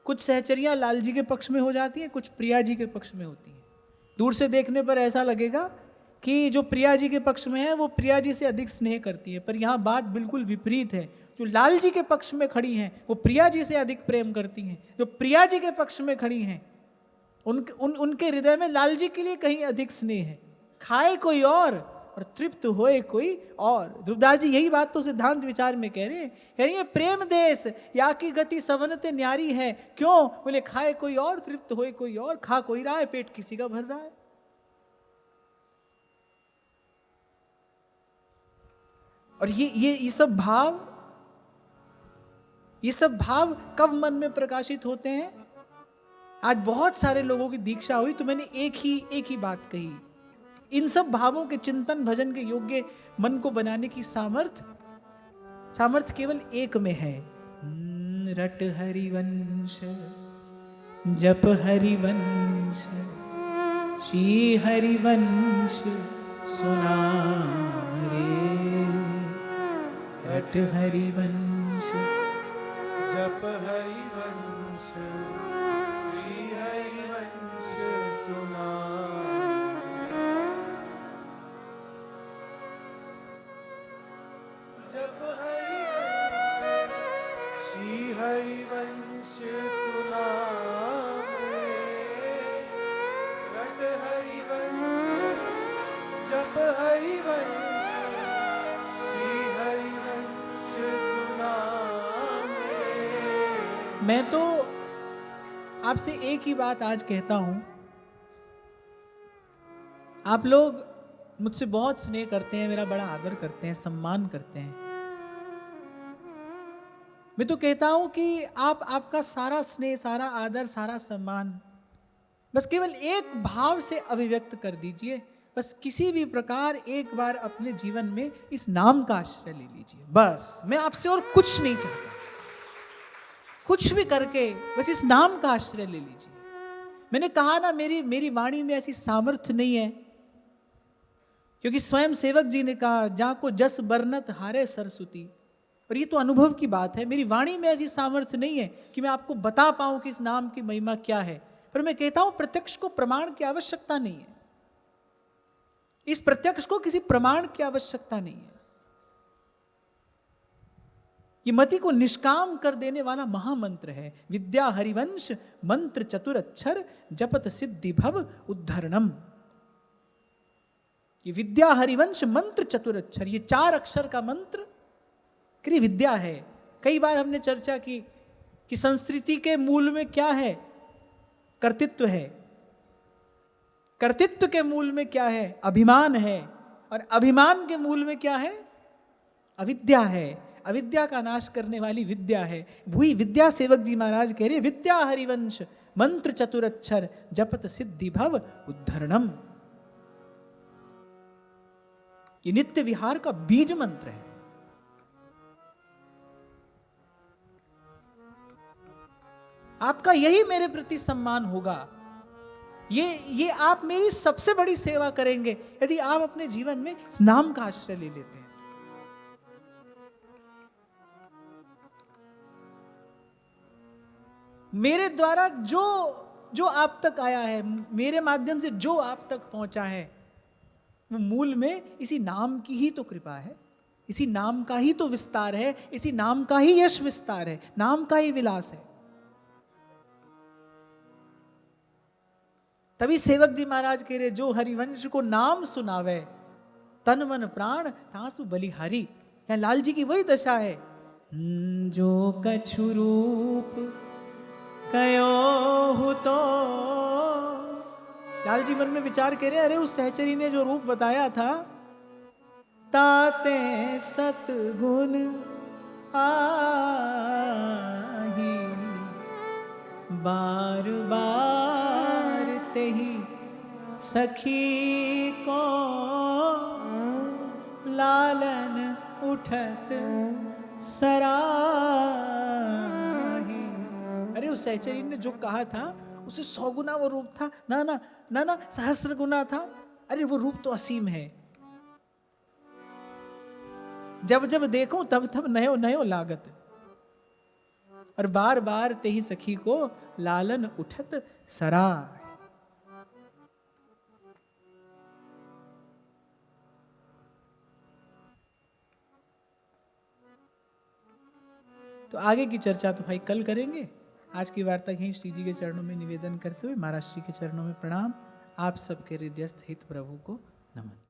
कुछ सहचरियां लाल जी के पक्ष में हो जाती हैं, कुछ प्रिया जी के पक्ष में होती हैं। दूर से देखने पर ऐसा लगेगा कि जो प्रिया जी के पक्ष में है वो प्रिया जी से अधिक स्नेह करती है, पर यहाँ बात बिल्कुल विपरीत है। जो लाल जी के पक्ष में खड़ी हैं वो प्रिया जी से अधिक प्रेम करती हैं। जो प्रिया जी के पक्ष में खड़ी हैं उनके हृदय में लाल जी के लिए कहीं अधिक स्नेह है। खाए कोई और और तृप्त होए कोई और। ध्रुवदास जी यही बात तो सिद्धांत विचार में कह रहे हैं। कह रही है प्रेम देश या की गति सवनते न्यारी है। क्यों? बोले खाए कोई और, तृप्त होए कोई और। खा कोई रहा है, पेट किसी का भर रहा है। और ये सब भाव कब मन में प्रकाशित होते हैं? आज बहुत सारे लोगों की दीक्षा हुई तो मैंने एक ही बात कही, इन सब भावों के चिंतन भजन के योग्य मन को बनाने की सामर्थ केवल एक में है। रट हरिवंश जप हरिवंश श्री हरिवंश सुनाम रे। रट हरिवंश जप हरिवंश श्री हरिवंश सुना। जप हरिवंश श्री हरिवंश सुना। रट हरिवंश जप हरिवंश श्री हरिवंश सुना। मैं तो आपसे एक ही बात आज कहता हूं। आप लोग मुझसे बहुत स्नेह करते हैं, मेरा बड़ा आदर करते हैं, सम्मान करते हैं। मैं तो कहता हूं कि आपका सारा स्नेह, सारा आदर, सारा सम्मान बस केवल एक भाव से अभिव्यक्त कर दीजिए। बस किसी भी प्रकार एक बार अपने जीवन में इस नाम का आश्रय ले लीजिए। बस मैं आपसे और कुछ नहीं चाहता। कुछ भी करके बस इस नाम का आश्रय ले लीजिए। मैंने कहा ना, मेरी वाणी में ऐसी सामर्थ्य नहीं है, क्योंकि स्वयं सेवक जी ने कहा जहां को जस बरनत हारे सरस्वती। और ये तो अनुभव की बात है। मेरी वाणी में ऐसी सामर्थ्य नहीं है कि मैं आपको बता पाऊं कि इस नाम की महिमा क्या है। पर मैं कहता हूं प्रत्यक्ष को प्रमाण की आवश्यकता नहीं है। इस प्रत्यक्ष को किसी प्रमाण की आवश्यकता नहीं है। ये मति को निष्काम कर देने वाला महामंत्र है। विद्या हरिवंश मंत्र चतुर अक्षर जपत सिद्धि भव उद्धरणम। ये विद्या हरिवंश मंत्र चतुर अक्षर, ये 4 अक्षर का मंत्र क्रिय विद्या है। कई बार हमने चर्चा की कि संस्कृति के मूल में क्या है? कर्तृत्व है। कर्तृत्व के मूल में क्या है? अभिमान है। और अभिमान के मूल में क्या है? अविद्या है। अविद्या का नाश करने वाली विद्या है। वही विद्या सेवक जी महाराज कह रहे विद्या हरिवंश मंत्र चतुरक्षर जपत सिद्धि भव उद्धरणम। ये नित्य विहार का बीज मंत्र है। आपका यही मेरे प्रति सम्मान होगा। ये आप मेरी सबसे बड़ी सेवा करेंगे यदि आप अपने जीवन में इस नाम का आश्रय ले लेते हैं। मेरे द्वारा जो आप तक आया है, मेरे माध्यम से जो आप तक पहुंचा है, वो मूल में इसी नाम की ही तो कृपा है, इसी नाम का ही तो विस्तार है, इसी नाम का ही यश विस्तार है, नाम का ही विलास है। तभी सेवक जी महाराज कह रहे जो हरिवंश को नाम सुनावे तन मन प्राण तासु बलिहारी। यहां लाल जी की वही दशा है। जो कछु रूप कयो हु तो। लाल जी मन में विचार कह रहे अरे उस सहचरी ने जो रूप बताया था, ताते सतगुण आही बार बार तेहि सखी को लालन उठत सराही। अरे उस सहचरी ने जो कहा था उसे 100 गुना वो रूप था, ना ना ना ना सहस्र गुना था। अरे वो रूप तो असीम है। जब जब देखूं तब तब नयो नयो लागत। और बार बार तेही सखी को लालन उठत सराय। तो आगे की चर्चा तो भाई कल करेंगे। आज की वार्ता यहीं श्री जी के चरणों में निवेदन करते हुए महाराज श्री के चरणों में प्रणाम। आप सबके हृदयस्थ हित प्रभु को नमन।